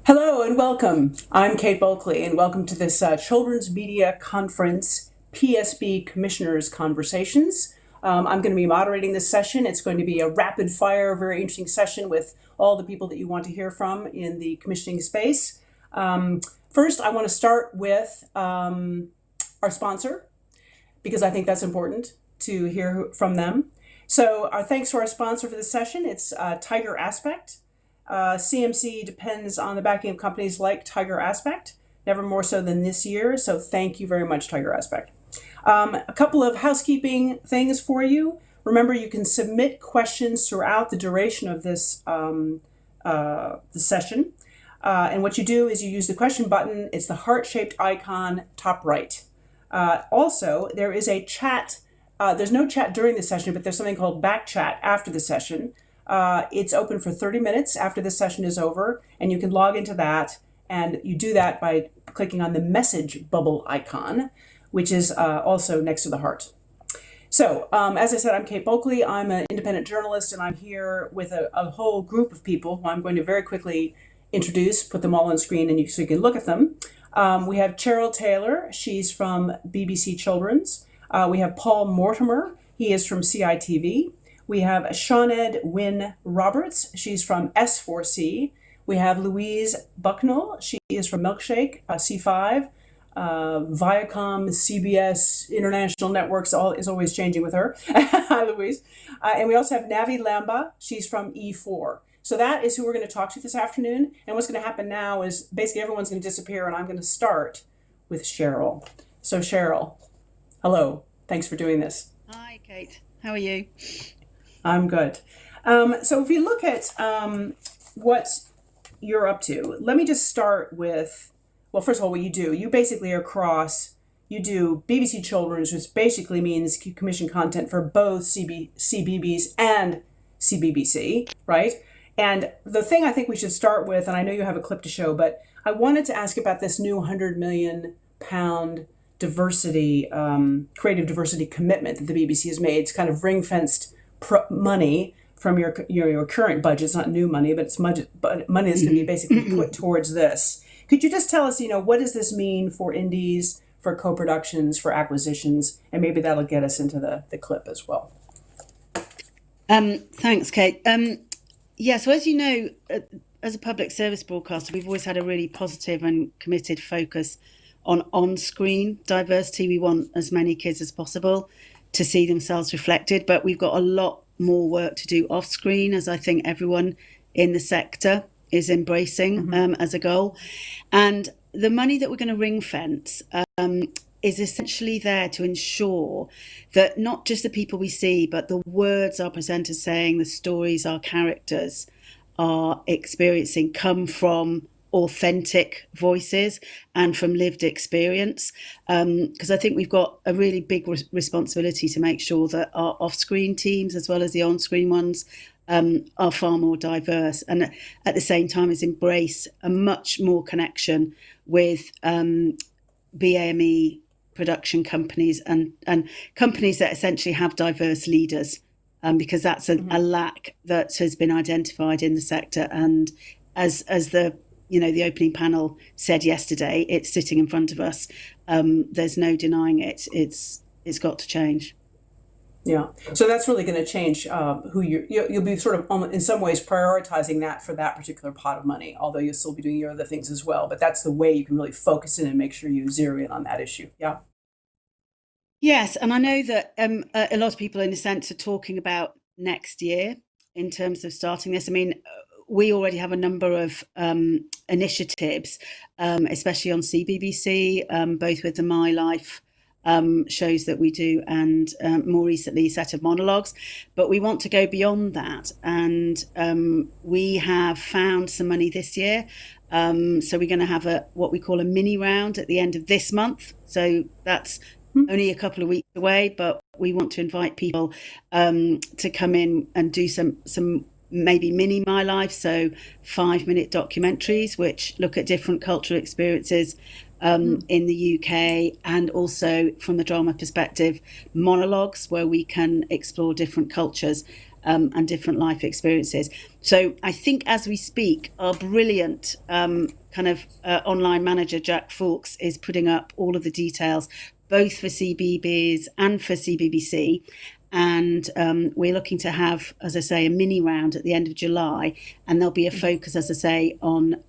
Hello and welcome. I'm Kate Bulkley, and welcome to this Children's Media Conference PSB Commissioners Conversations. I'm going to be moderating this session. It's going to be a rapid fire, very interesting session with all the people that you want to hear from in the commissioning space. First, I want to start with our sponsor, because I think that's important to hear from them. So our thanks to our sponsor for this session, it's Tiger Aspect. CMC depends on the backing of companies like Tiger Aspect, never more so than this year. So thank you very much, Tiger Aspect. A couple of housekeeping things for you. Remember, you can submit questions throughout the duration of this the session. And what you do is you use the question button. It's the heart-shaped icon top right. Also, there is a chat. There's no chat during the session, but there's something called back chat after the session. It's open for 30 minutes after the session is over, and you can log into that, and you do that by clicking on the message bubble icon, which is also next to the heart. So, as I said, I'm Kate Bulkley. I'm an independent journalist, and I'm here with a whole group of people who I'm going to very quickly introduce, put them all on screen, and so you can look at them. We have Cheryl Taylor. She's from BBC Children's. We have Paul Mortimer. He is from CITV. We have Shawned Wynne Roberts. She's from S4C. We have Louise Bucknell. She is from Milkshake, C5. Viacom, CBS, International Networks, is always changing with her. Hi, Louise. And we also have Navi Lamba. She's from E4. So that is who we're going to talk to this afternoon. And what's going to happen now is basically everyone's going to disappear, and I'm going to start with Cheryl. So Cheryl, hello. Thanks for doing this. Hi, Kate. How are you? I'm good. So if you look at what you're up to, let me just start with, well, first of all, what you do. You basically are you do BBC Children's, which basically means commission content for both CBeebies and CBBC, right? And the thing I think we should start with, and I know you have a clip to show, but I wanted to ask about this new £100 million diversity, creative diversity commitment that the BBC has made. It's kind of ring-fenced money from your current budget. It's not new money, but it's money that's going to be basically put towards this. Could you just tell us, what does this mean for indies, for co-productions, for acquisitions, and maybe that'll get us into the clip as well. Thanks, Kate. So as you know, as a public service broadcaster, we've always had a really positive and committed focus on-screen diversity. We want as many kids as possible to see themselves reflected, but we've got a lot more work to do off-screen, as I think everyone in the sector is embracing as a goal. And the money that we're going to ring fence is essentially there to ensure that not just the people we see, but the words our presenters saying, the stories our characters are experiencing come from authentic voices and from lived experience, because I think we've got a really big responsibility to make sure that our off-screen teams as well as the on-screen ones are far more diverse, and at the same time as embrace a much more connection with BAME production companies and companies that essentially have diverse leaders, because that's a lack that has been identified in the sector. And as the opening panel said yesterday, it's sitting in front of us. There's no denying it. It's got to change. Yeah. So that's really going to change who you'll be sort of in some ways prioritizing that for that particular pot of money, although you'll still be doing your other things as well. But that's the way you can really focus in and make sure you zero in on that issue. Yeah. Yes. And I know that a lot of people in a sense are talking about next year in terms of starting this. I mean, we already have a number of initiatives, especially on CBBC, both with the My Life shows that we do and more recently a set of monologues. But we want to go beyond that. And we have found some money this year. So we're going to have what we call a mini round at the end of this month. So that's only a couple of weeks away, but we want to invite people to come in and do some maybe mini My Life, so 5-minute documentaries which look at different cultural experiences in the UK, and also from the drama perspective, monologues where we can explore different cultures. and different life experiences. So I think as we speak, our brilliant online manager, Jack Fawkes, is putting up all of the details, both for CBeebies and for CBBC. And we're looking to have, as I say, a mini round at the end of July, and there'll be a focus, as I say, on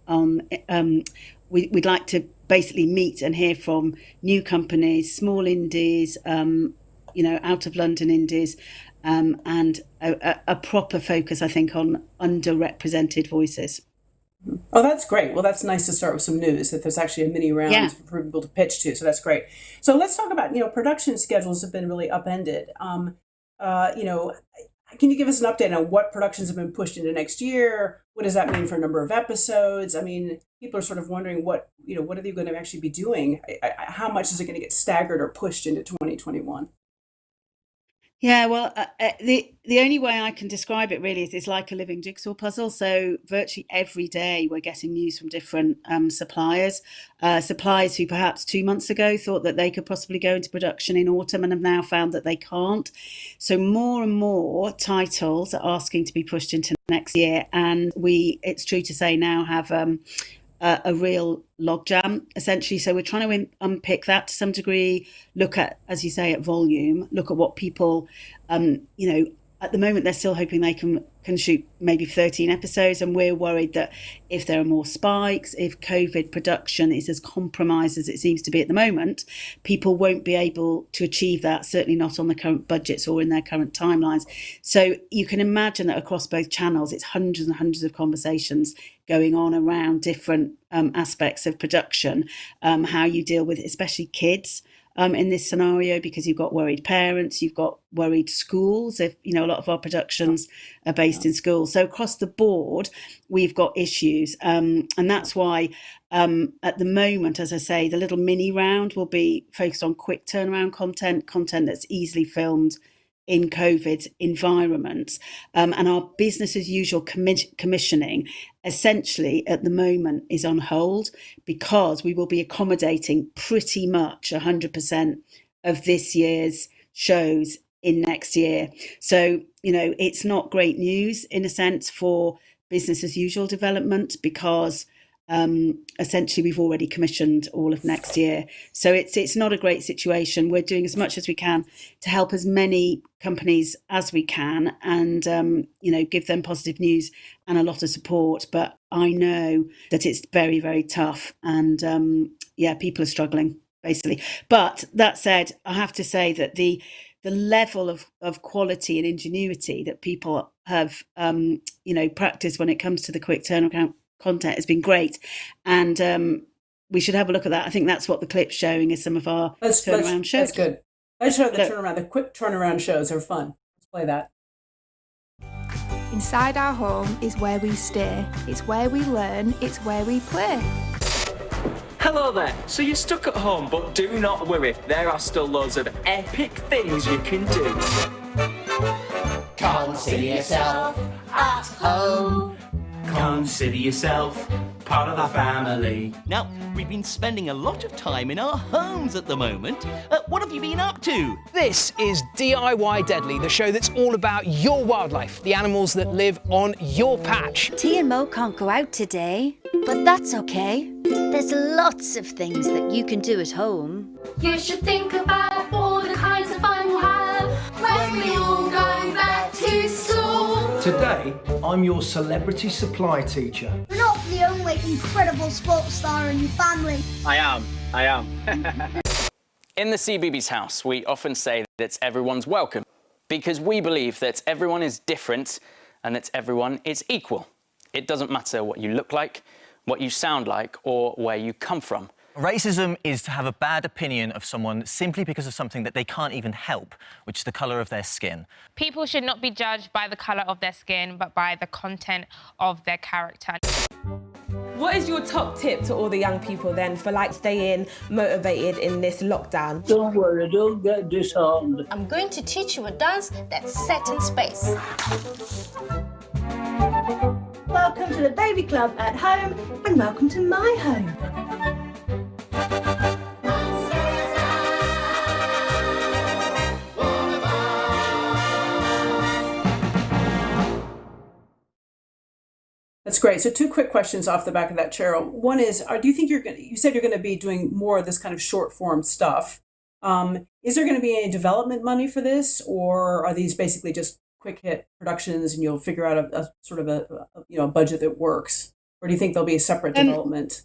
we'd like to basically meet and hear from new companies, small indies, out of London indies, and a proper focus, I think, on underrepresented voices. Oh, that's great. Well, that's nice to start with some news that there's actually a mini round for people to pitch to. So that's great. So let's talk about, production schedules have been really upended. Can you give us an update on what productions have been pushed into next year? What does that mean for a number of episodes? I mean, people are sort of wondering what are they going to actually be doing? How much is it going to get staggered or pushed into 2021? Yeah, well, the only way I can describe it really is it's like a living jigsaw puzzle. So virtually every day we're getting news from different suppliers who perhaps 2 months ago thought that they could possibly go into production in autumn and have now found that they can't. So more and more titles are asking to be pushed into next year, and it's true to say, now have a real logjam, essentially. So we're trying to unpick that to some degree, look at, as you say, at volume, look at what people, at the moment they're still hoping they can shoot maybe 13 episodes, and we're worried that if there are more spikes, if COVID production is as compromised as it seems to be at the moment, people won't be able to achieve that, certainly not on the current budgets or in their current timelines. So you can imagine that across both channels, it's hundreds and hundreds of conversations going on around different aspects of production, how you deal with especially kids in this scenario, because you've got worried parents, you've got worried schools. If a lot of our productions are based in schools, so across the board we've got issues, and that's why at the moment, as I say, the little mini round will be focused on quick turnaround content that's easily filmed in COVID environments, and our business as usual commissioning essentially at the moment is on hold, because we will be accommodating pretty much 100% of this year's shows in next year. So it's not great news in a sense for business as usual development, because essentially we've already commissioned all of next year. So it's not a great situation. We're doing as much as we can to help as many companies as we can, and give them positive news and a lot of support. But I know that it's very, very tough, and people are struggling basically. But that said, I have to say that the level of quality and ingenuity that people have practiced when it comes to the quick turnaround content has been great, and we should have a look at that. I think that's what the clip's showing, is some of our turnaround shows. That's good. Let's show the quick turnaround shows are fun. Let's play that. Inside our home is where we stay. It's where we learn. It's where we play. Hello there. So you're stuck at home, but do not worry. There are still loads of epic things you can do. Consider yourself at home. Consider yourself part of the family. Now, we've been spending a lot of time in our homes at the moment. What have you been up to? This is DIY Deadly, the show that's all about your wildlife, the animals that live on your patch. T and Mo can't go out today, but that's okay. There's lots of things that you can do at home. You should think about all the kinds of fun we'll have when we all go back to school. Today, I'm your celebrity supply teacher. You're not the only incredible sports star in your family. I am. In the CBeebies house, we often say that it's everyone's welcome, because we believe that everyone is different and that everyone is equal. It doesn't matter what you look like, what you sound like, or where you come from. Racism is to have a bad opinion of someone simply because of something that they can't even help, which is the colour of their skin. People should not be judged by the colour of their skin, but by the content of their character. What is your top tip to all the young people then for staying motivated in this lockdown? Don't worry, don't get disheartened. I'm going to teach you a dance that's set in space. Welcome to the Baby Club at home, and welcome to my home. great. So 2 quick questions off the back of that, Cheryl. One is, do you think you said you're going to be doing more of this kind of short form stuff. Is there going to be any development money for this, or are these basically just quick hit productions and you'll figure out a sort of a budget that works? Or do you think there'll be a separate development?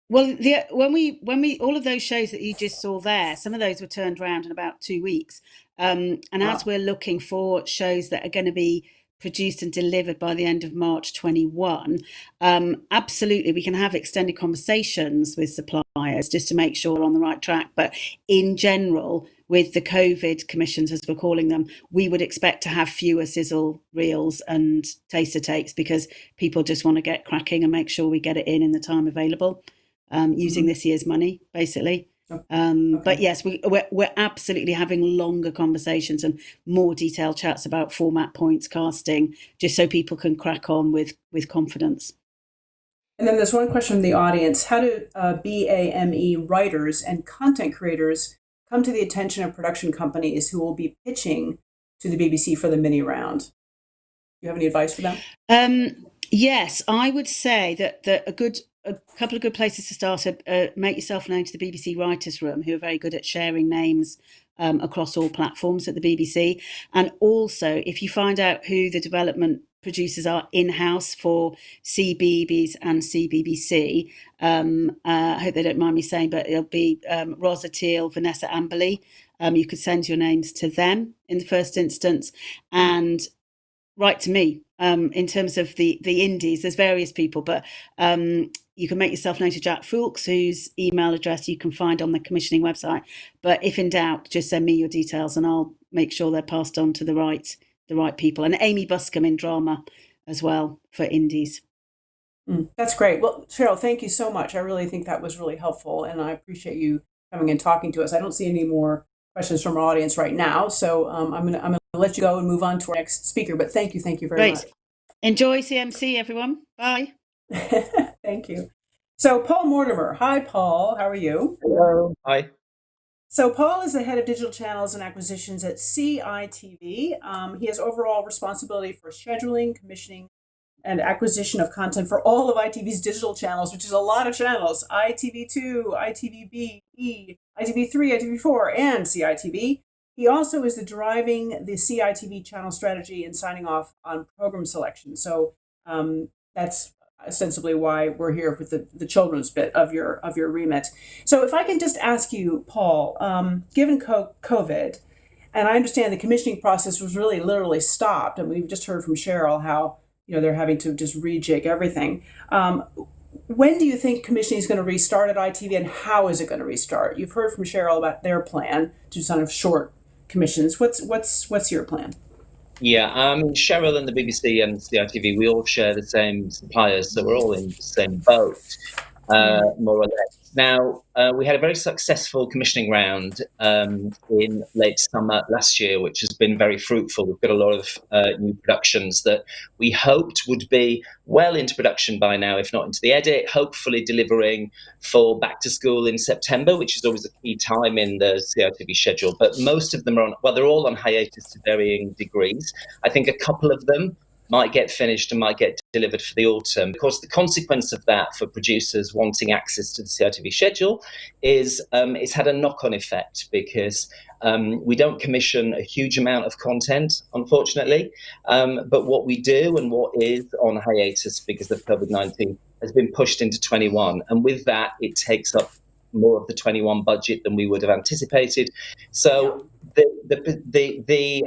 Well, when we all of those shows that you just saw there, some of those were turned around in about 2 weeks. As we're looking for shows that are going to be produced and delivered by the end of March 21, absolutely, we can have extended conversations with suppliers just to make sure we're on the right track. But in general, with the COVID commissions, as we're calling them, we would expect to have fewer sizzle reels and taster takes because people just want to get cracking and make sure we get it in the time available, using this year's money, basically. But yes, we're absolutely having longer conversations and more detailed chats about format, points, casting, just so people can crack on with confidence. And then there's one question from the audience. How do BAME writers and content creators come to the attention of production companies who will be pitching to the BBC for the mini round? Do you have any advice for them? Yes, I would say that a couple of good places to start are make yourself known to the BBC Writers' Room, who are very good at sharing names across all platforms at the BBC. And also, if you find out who the development producers are in-house for CBeebies and CBBC, I hope they don't mind me saying, but it'll be Rosa Teal, Vanessa Amberley. You could send your names to them in the first instance and write to me. In terms of the indies, there's various people, but you can make yourself known to Jack Fulks, whose email address you can find on the commissioning website. But if in doubt, just send me your details and I'll make sure they're passed on to the right people. And Amy Buscombe in drama as well for indies. That's great. Well, Cheryl, thank you so much. I really think that was really helpful, and I appreciate you coming and talking to us. I don't see any more questions from our audience right now, so I'm gonna let you go and move on to our next speaker. But thank you very much. Enjoy CMC, everyone. Bye. Thank you. So Paul Mortimer. Hi, Paul. How are you? Hello. Hi. So Paul is the head of digital channels and acquisitions at CITV. He has overall responsibility for scheduling, commissioning, and acquisition of content for all of ITV's digital channels, which is a lot of channels: ITV2, ITVB, ITV3, ITV4, and CITV. He also is driving the CITV channel strategy and signing off on program selection. So that's ostensibly why we're here with the children's bit of your remit. So if I can just ask you, Paul, given COVID, and I understand the commissioning process was really literally stopped, and we've just heard from Cheryl how they're having to just rejig everything. When do you think commissioning is going to restart at ITV, and how is it going to restart? You've heard from Cheryl about their plan to do sort of short commissions. What's your plan? Yeah, Cheryl and the BBC and CITV, we all share the same suppliers, so we're all in the same boat, more or less. Now, we had a very successful commissioning round in late summer last year, which has been very fruitful. We've got a lot of new productions that we hoped would be well into production by now, if not into the edit, hopefully delivering for back to school in September, which is always a key time in the CITV schedule. But most of them are they're all on hiatus to varying degrees. I think a couple of them might get finished and might get delivered for the autumn. Of course, the consequence of that for producers wanting access to the CITV schedule is it's had a knock-on effect because we don't commission a huge amount of content, unfortunately. But what we do and what is on hiatus because of COVID-19 has been pushed into 21. And with that, it takes up more of the 21 budget than we would have anticipated. So the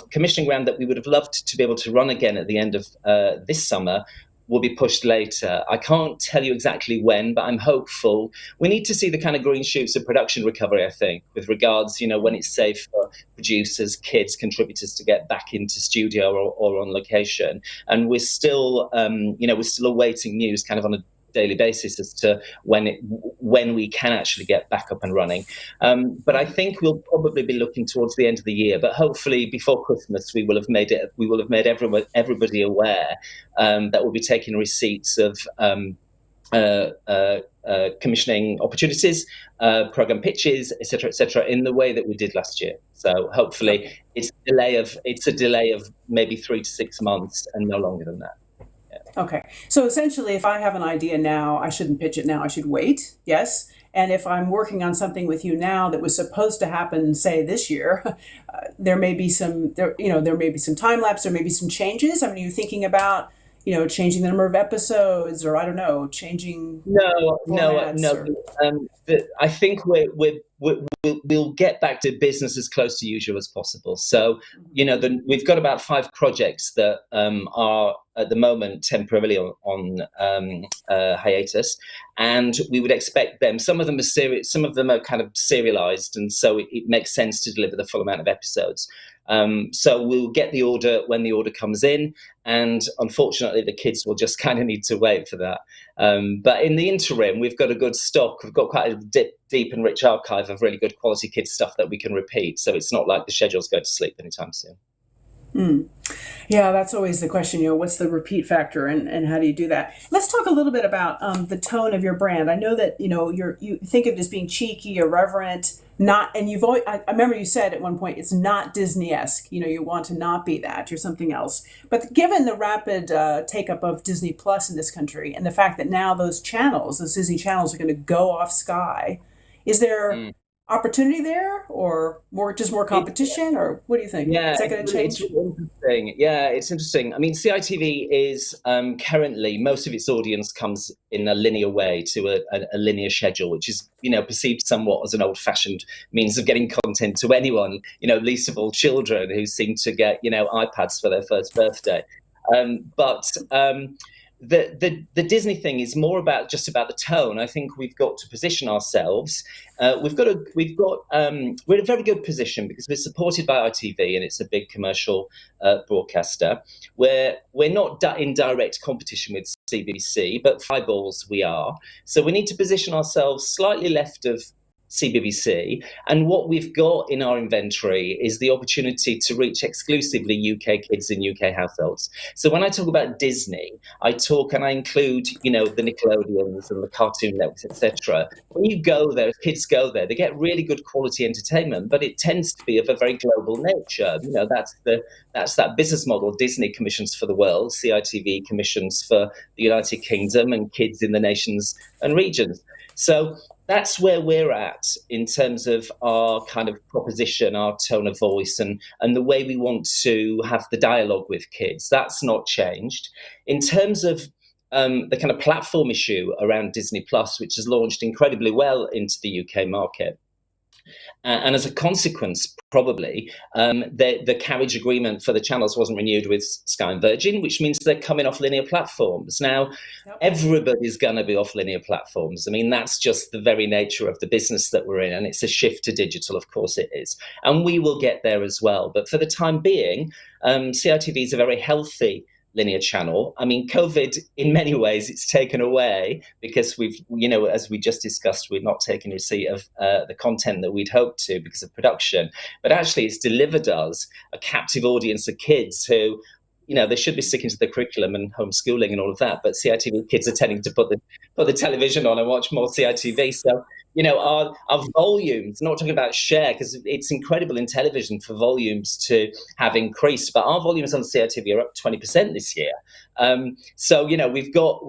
commissioning round that we would have loved to be able to run again at the end of this summer will be pushed later. I can't tell you exactly when, but I'm hopeful. We need to see the kind of green shoots of production recovery, I think, with regards, when it's safe for producers, kids, contributors to get back into studio or on location. And we're still, we're still awaiting news kind of on a daily basis as to when we can actually get back up and running. But I think we'll probably be looking towards the end of the year. But hopefully before Christmas, we will have made everybody aware that we'll be taking receipts of commissioning opportunities, program pitches, etc., in the way that we did last year. So hopefully it's a delay of maybe 3 to 6 months and no longer than that. Okay. So essentially, if I have an idea now, I shouldn't pitch it now. I should wait. Yes. And if I'm working on something with you now that was supposed to happen, say this year, there may be some time lapse. There may be some changes. I mean, are you thinking about changing the number of episodes, or I don't know, changing No. formats or- I think we'll get back to business as close to usual as possible. So, we've got about 5 projects that are at the moment temporarily on hiatus, and we would expect them. Some of them are some of them are kind of serialized, and so it makes sense to deliver the full amount of episodes. So we'll get the order when the order comes in, and unfortunately the kids will just kind of need to wait for that. But in the interim, we've got a good stock. We've got quite a deep and rich archive of really good quality kids stuff that we can repeat. So it's not like the schedule's going to sleep anytime soon. Yeah, that's always the question, what's the repeat factor and how do you do that? Let's talk a little bit about the tone of your brand. I know that, you think of it as being cheeky, irreverent, and you've always, I remember you said at one point, it's not Disney-esque, you want to not be that, you're something else. But given the rapid take-up of Disney Plus in this country and the fact that now those Disney channels are going to go off Sky, is there opportunity there, or more competition, or what do you think? Yeah, is that going to change? It's interesting. Yeah, it's interesting. I mean, CITV is currently, most of its audience comes in a linear way to a linear schedule, which is perceived somewhat as an old-fashioned means of getting content to anyone. Least of all children who seem to get iPads for their first birthday. The Disney thing is more about the tone. I think we've got to position ourselves. We're in a very good position because we're supported by ITV, and it's a big commercial broadcaster. We're not in direct competition with CBBC, but for eyeballs we are. So we need to position ourselves slightly left of CBBC, and what we've got in our inventory is the opportunity to reach exclusively UK kids in UK households. So when I talk about Disney, I include the Nickelodeons and the Cartoon Networks, etc. When you go there, kids go there, they get really good quality entertainment, but it tends to be of a very global nature. That's that business model. Disney commissions for the world, CITV commissions for the United Kingdom, and kids in the nations and regions. So that's where we're at in terms of our kind of proposition, our tone of voice, and the way we want to have the dialogue with kids. That's not changed. In terms of the kind of platform issue around Disney Plus, which has launched incredibly well into the UK market, and as a consequence, probably, the carriage agreement for the channels wasn't renewed with Sky and Virgin, which means they're coming off linear platforms. Now, everybody's going to be off linear platforms. I mean, that's just the very nature of the business that we're in, and it's a shift to digital, of course it is. And we will get there as well. But for the time being, CITV is a very healthy linear channel. I mean, COVID, in many ways, it's taken away because we've, as we just discussed, we've not taken receipt of the content that we'd hoped to because of production. But actually, it's delivered us a captive audience of kids who, they should be sticking to the curriculum and homeschooling and all of that. But CITV kids are tending to put the television on and watch more CITV. So, our volumes, not talking about share, because it's incredible in television for volumes to have increased, but our volumes on CITV are up 20% this year. So, we've got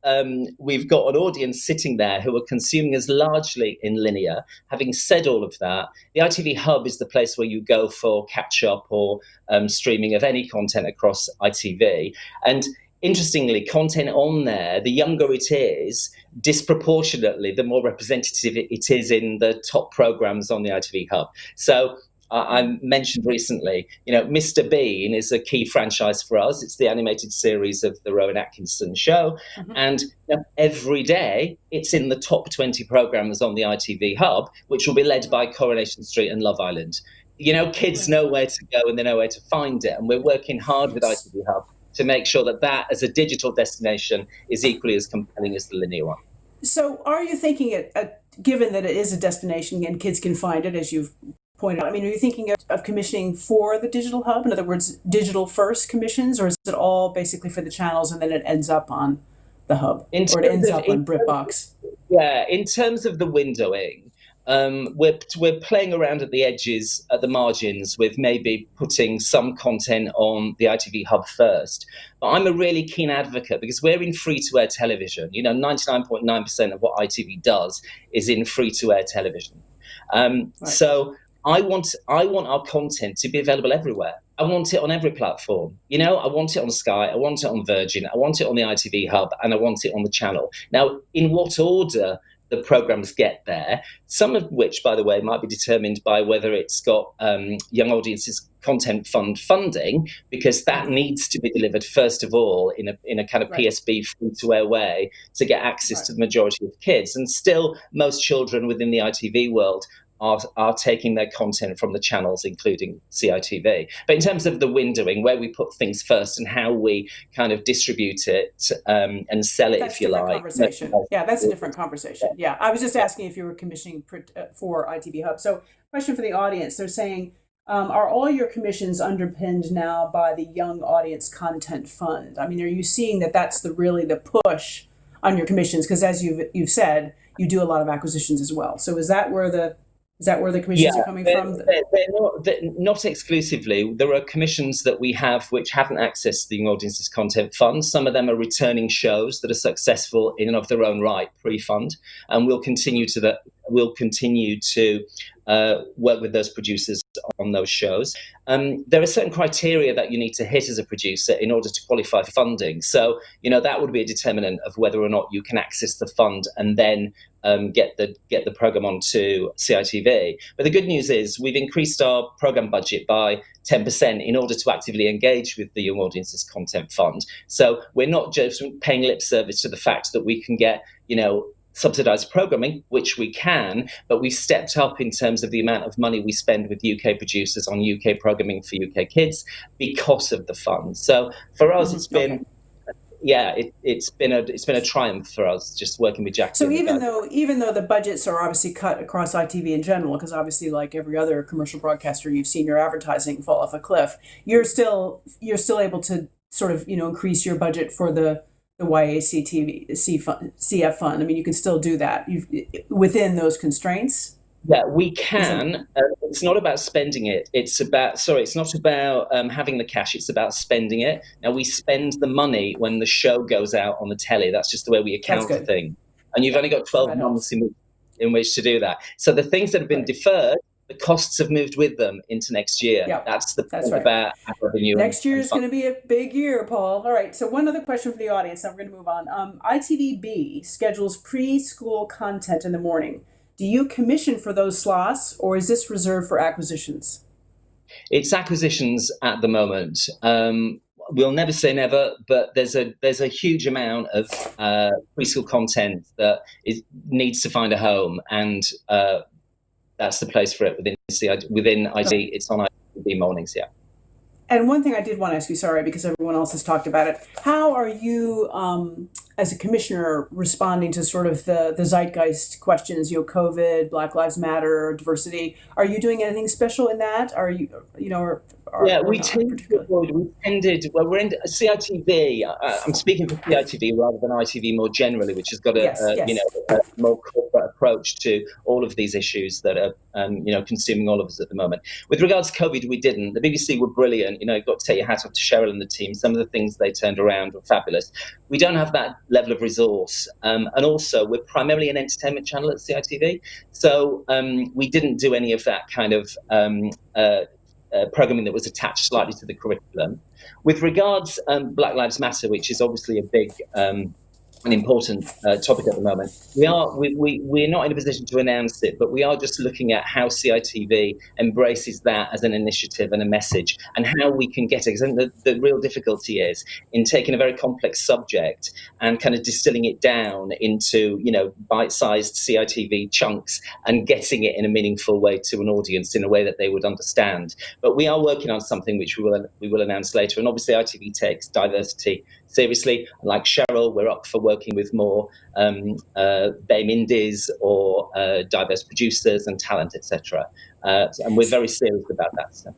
an audience sitting there who are consuming us largely in linear. Having said all of that, the ITV Hub is the place where you go for catch-up or streaming of any content across ITV. And interestingly, content on there, the younger it is, disproportionately, the more representative it is in the top programs on the ITV Hub. So I mentioned recently, Mr. Bean is a key franchise for us. It's the animated series of the Rowan Atkinson show. Mm-hmm. And every day it's in the top 20 programs on the ITV Hub, which will be led by Coronation Street and Love Island. Kids know where to go and they know where to find it. And we're working hard with ITV Hub to make sure that as a digital destination is equally as compelling as the linear one. So are you thinking, given that it is a destination and kids can find it, as you've pointed out, are you thinking of commissioning for the digital hub? In other words, digital first commissions, or is it all basically for the channels and then it ends up on the hub, or it ends up on BritBox? Yeah, in terms of the windowing, we're playing around at the edges, at the margins, with maybe putting some content on the ITV Hub first. But I'm a really keen advocate because we're in free-to-air television. 99.9% of what ITV does is in free-to-air television. So I want our content to be available everywhere. I want it on every platform. I want it on Sky, I want it on Virgin, I want it on the ITV Hub, and I want it on the channel. Now, in what order the programmes get there, some of which, by the way, might be determined by whether it's got Young Audiences Content Fund funding, because that needs to be delivered, first of all, in a kind of PSB free-to-air way to get access to the majority of kids. And still, most children within the ITV world are taking their content from the channels, including CITV. But in terms of the windowing, where we put things first and how we kind of distribute it and sell it, if you like. Conversation. Yeah, that's a different conversation. Yeah, I was just asking if you were commissioning for ITV Hub. So, question for the audience. They're saying, are all your commissions underpinned now by the Young Audience Content Fund? I mean, are you seeing that that's really the push on your commissions? Because as you've said, you do a lot of acquisitions as well. So is that where the commissions are coming from? They're not exclusively. There are commissions that we have which haven't accessed the Young Audiences Content Fund. Some of them are returning shows that are successful in and of their own right, pre-fund, and we'll continue to work with those producers on those shows. There are certain criteria that you need to hit as a producer in order to qualify for funding. So, that would be a determinant of whether or not you can access the fund and then get the programme onto CITV. But the good news is we've increased our programme budget by 10% in order to actively engage with the Young Audiences Content Fund. So we're not just paying lip service to the fact that we can get, subsidised programming, which we can, but we've stepped up in terms of the amount of money we spend with UK producers on UK programming for UK kids because of the fund. So for us, it's been, it's been a triumph for us just working with Jackie. So even though the budgets are obviously cut across ITV in general, because obviously, like every other commercial broadcaster, you've seen your advertising fall off a cliff. You're still able to sort of increase your budget for the CF fund. I mean, you can still do that within those constraints. Yeah, we can. It's not about spending it. It's not about having the cash. It's about spending it. Now, we spend the money when the show goes out on the telly. That's just the way we account for things. And you've only got 12 months in which to do that. So the things that have been deferred, the costs have moved with them into next year. Yep. That's right. About revenue. Next year is going to be a big year, Paul. All right. So one other question for the audience, then we're going to move on. ITVB schedules preschool content in the morning. Do you commission for those slots, or is this reserved for acquisitions? It's acquisitions at the moment. We'll never say never, but there's a huge amount of preschool content that needs to find a home, and that's the place for it within ID. It's on ITV mornings, yeah. And one thing I did want to ask you, sorry, because everyone else has talked about it. How are you, as a commissioner, responding to sort of the zeitgeist questions? COVID, Black Lives Matter, diversity. Are you doing anything special in that? Are you, we tended. Well, we're in CITV. I'm speaking for CITV rather than ITV more generally, which has got a more corporate approach to all of these issues that are consuming all of us at the moment. With regards to COVID, we didn't. The BBC were brilliant. You've got to take your hat off to Cheryl and the team. Some of the things they turned around were fabulous. We don't have that level of resource, and also we're primarily an entertainment channel at CITV, so we didn't do any of that kind of programming that was attached slightly to the curriculum. With regards Black Lives Matter, which is obviously a big an important topic at the moment, we're not in a position to announce it, but we are just looking at how CITV embraces that as an initiative and a message, and how we can get it. Because I think the real difficulty is in taking a very complex subject and kind of distilling it down into bite-sized CITV chunks and getting it in a meaningful way to an audience in a way that they would understand. But we are working on something which we will announce later, and obviously ITV takes diversity seriously. Like Cheryl, we're up for working with more BAME indies or diverse producers and talent, etc. And we're very serious about that stuff.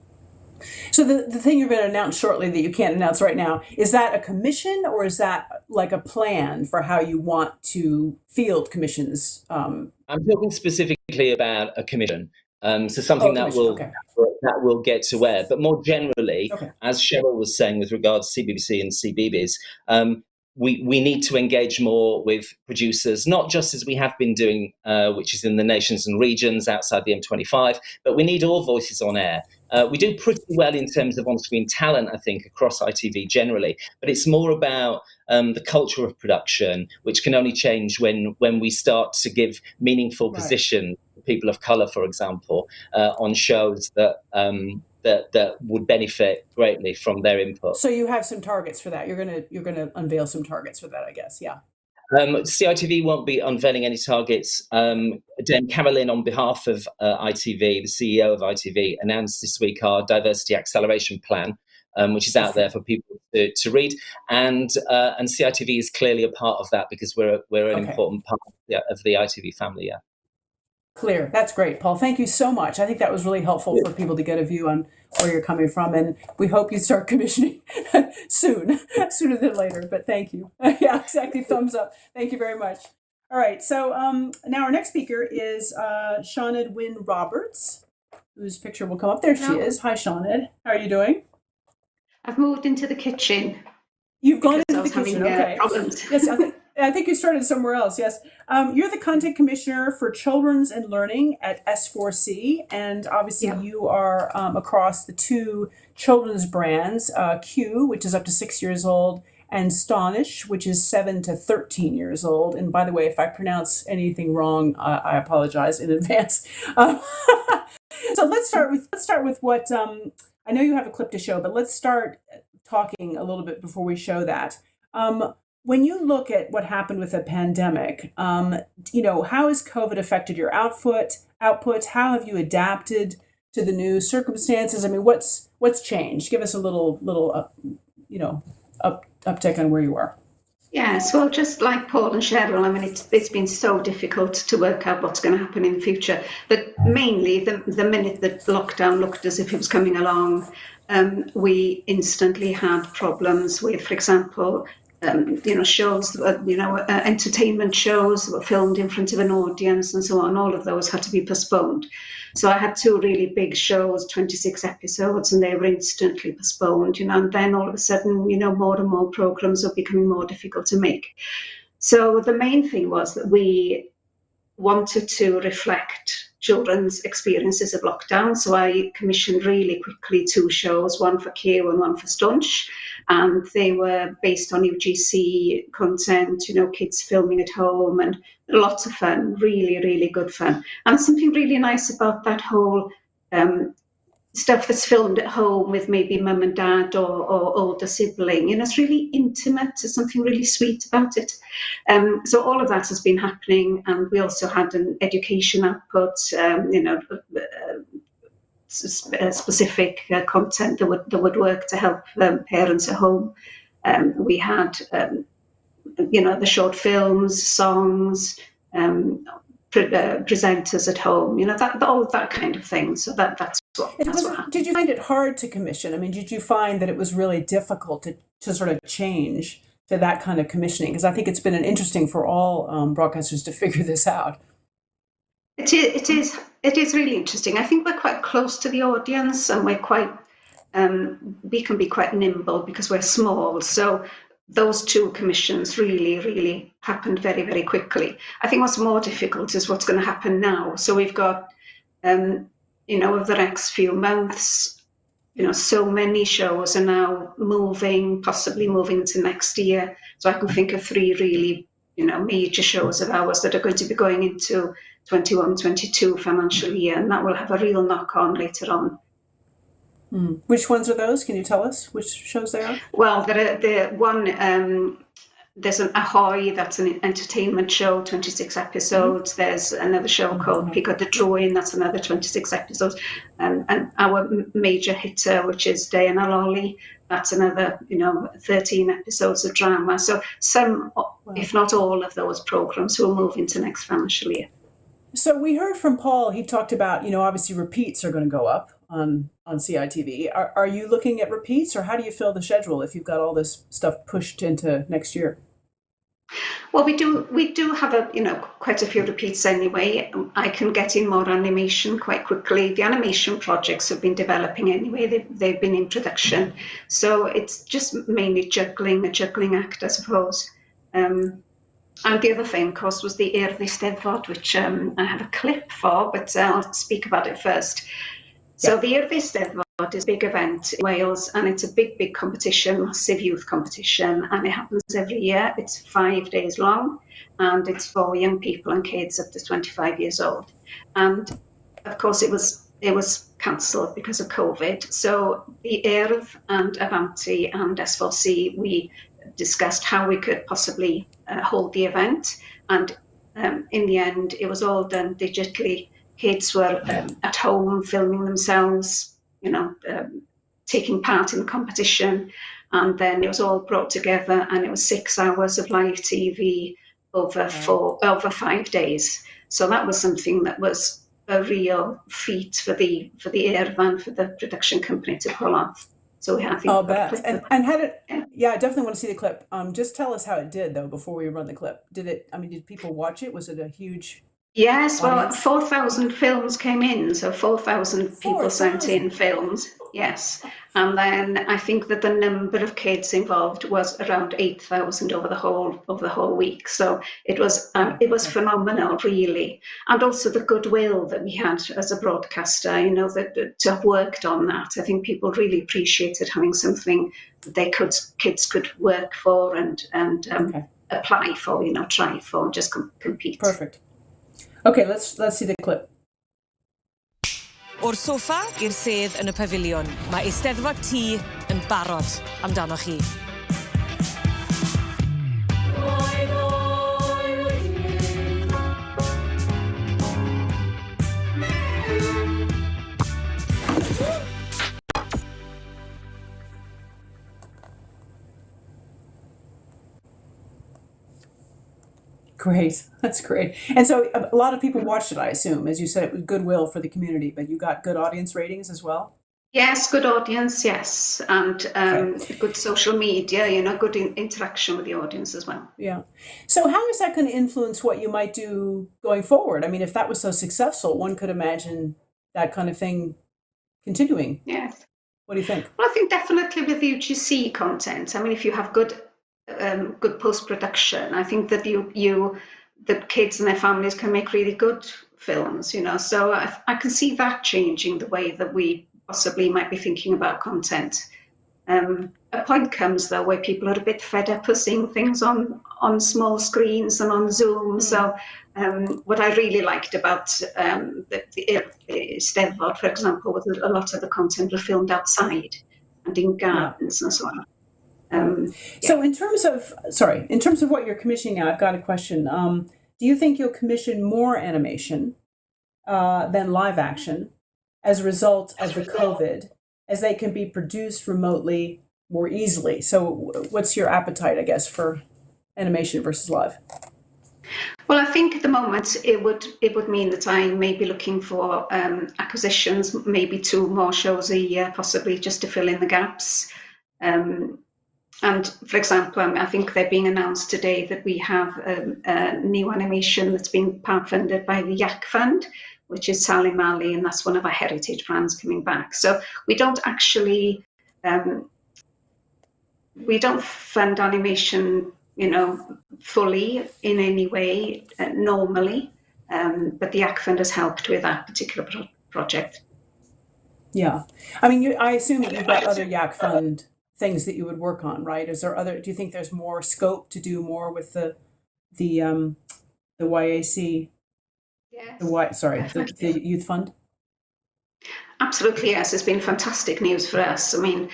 So the thing you're going to announce shortly that you can't announce right now, is that a commission or is that like a plan for how you want to field commissions? I'm talking specifically about a commission. So something that will get to air. But more generally, as Cheryl was saying with regards to CBBC and CBeebies, we need to engage more with producers, not just as we have been doing, which is in the nations and regions outside the M25, but we need all voices on air. We do pretty well in terms of on-screen talent, I think, across ITV generally, but it's more about the culture of production, which can only change when we start to give meaningful position to people of colour, for example, on shows that would benefit greatly from their input. So you have some targets for that. You're gonna unveil some targets for that, I guess. Yeah. CITV won't be unveiling any targets. Dame Carolyn, on behalf of ITV, the CEO of ITV, announced this week our diversity acceleration plan, which is out there for people to read. And CITV is clearly a part of that because we're an important part of the ITV family. Yeah. Clear. That's great, Paul. Thank you so much. I think that was really helpful for people to get a view on where you're coming from, and we hope you start commissioning soon, sooner than later. But thank you. Yeah, exactly. Thumbs up. Thank you very much. All right. So now our next speaker is Shawned Wynn Roberts, whose picture will come up. There she is. Hi, Shawned. How are you doing? I've moved into the kitchen. You've gone into the kitchen. Okay. Problems. Yes, I think you started somewhere else. Yes. You're the content commissioner for Children's and Learning at S4C. And obviously you are across the two children's brands, Q, which is up to 6 years old, and Stonish, which is 7 to 13 years old. And by the way, if I pronounce anything wrong, I apologize in advance. So let's start with what, I know you have a clip to show, but let's start talking a little bit before we show that. When you look at what happened with the pandemic, how has COVID affected your output? How have you adapted to the new circumstances? I mean, what's changed? Give us a little uptick on where you are. Yes, well, just like Paul and Cheryl, I mean, it's been so difficult to work out what's going to happen in the future. But mainly, the minute that lockdown looked as if it was coming along, we instantly had problems with, for example, shows, entertainment shows that were filmed in front of an audience and so on. All of those had to be postponed. So I had two really big shows, 26 episodes, and they were instantly postponed, and then all of a sudden, more and more programs are becoming more difficult to make. So the main thing was that we wanted to reflect children's experiences of lockdown. So I commissioned really quickly two shows, one for Q and one for Stunch. And they were based on UGC content, kids filming at home, and lots of fun, really, really good fun. And something really nice about that whole stuff that's filmed at home with maybe mum and dad or older sibling, it's really intimate. There's something really sweet about it. So all of that has been happening. And we also had an education output, specific content that would work to help parents at home. We had, the short films, songs, presenters at home, all of that kind of thing. So that's what happened. Did you find it hard to commission? I mean, did you find that it was really difficult to sort of change to that kind of commissioning? Because I think it's been interesting for all broadcasters to figure this out. It is really interesting. I think we're quite close to the audience, and we're quite we can be quite nimble because we're small. So those two commissions really, really happened very, very quickly. I think what's more difficult is what's going to happen now. So we've got, over the next few months, so many shows are now possibly moving to next year. So I can think of 3 really, major shows of ours that are going to be going into 21-22 financial year, and that will have a real knock-on later on. Which ones are those? Can you tell us which shows they are? Well, there's an Ahoy, that's an entertainment show, 26 episodes. There's another show called Pick Up the Drawing, that's another 26 episodes. And our major hitter, which is Diana Lolly, that's another, 13 episodes of drama. So some, if not all of those programs will move into next financial year. So we heard from Paul, he talked about, obviously repeats are going to go up. on CITV. Are you looking at repeats, or how do you fill the schedule if you've got all this stuff pushed into next year? Well, we do have quite a few repeats anyway. I can get in more animation quite quickly. The animation projects have been developing anyway. They've been in production, so it's just mainly a juggling act, I suppose. And the other thing, of course, was the Urdd Eisteddfod, which I have a clip for, but I'll speak about it first. So the Urdd Eisteddfod is a big event in Wales, and it's a big competition, massive youth competition, and it happens every year. It's 5 days long, and it's for young people and kids up to 25 years old. And of course, it was cancelled because of COVID. So the Urdd and Avanti and S4C, we discussed how we could possibly hold the event, and in the end, it was all done digitally. Kids were at home filming themselves, taking part in the competition, and then it was all brought together, and it was 6 hours of live TV over 5 days. So that was something that was a real feat for the Urdd and for the production company to pull off. So I think I'll bet. And how did? Yeah, I definitely want to see the clip. Just tell us how it did though before we run the clip. Did people watch it? Was it a huge? Yes, well, audience? 4,000 films came in, so 4,000 people sent in films, yes. And then I think that the number of kids involved was around 8,000 over the whole week. So it was phenomenal, really. And also the goodwill that we had as a broadcaster, that to have worked on that. I think people really appreciated having something that kids could work for and apply for, try for, and just compete. Perfect. Okay, let's see the clip. O'r soffa i'r sedd yn y pafiliwn, mae Eisteddfod T yn barod amdano chi. Great, that's great. And so a lot of people watched it, I assume. As you said, it was goodwill for the community, but you got good audience ratings as well? Yes, good audience, yes. And good social media, good interaction with the audience as well. Yeah. So how is that going to influence what you might do going forward? I mean, if that was so successful, one could imagine that kind of thing continuing. Yes. What do you think? Well, I think definitely with UGC content. I mean, if you have good post-production, I think that the kids and their families can make really good films, so I can see that changing the way that we possibly might be thinking about content. A point comes though where people are a bit fed up of seeing things on small screens and on Zoom. So what I really liked about the Eisteddfod, for example, was a lot of the content was filmed outside and in gardens and so on. So in terms of what you're commissioning now, I've got a question. Do you think you'll commission more animation than live action as a result of the COVID, as they can be produced remotely more easily? So what's your appetite, I guess, for animation versus live? Well, I think at the moment it would mean that I may be looking for acquisitions, maybe 2 more shows a year, possibly just to fill in the gaps. And for example, I think they're being announced today that we have a new animation that's being part funded by the Yak Fund, which is Sally Mali, and that's one of our heritage brands coming back. So we don't actually, we don't fund animation, fully in any way normally, but the Yak Fund has helped with that particular project. Yeah, I mean, I assume that you've got other Yak Fund things that you would work on, right? Do you think there's more scope to do more with the YAC? Yes. The Youth Fund? Absolutely, yes. It's been fantastic news for us. I mean,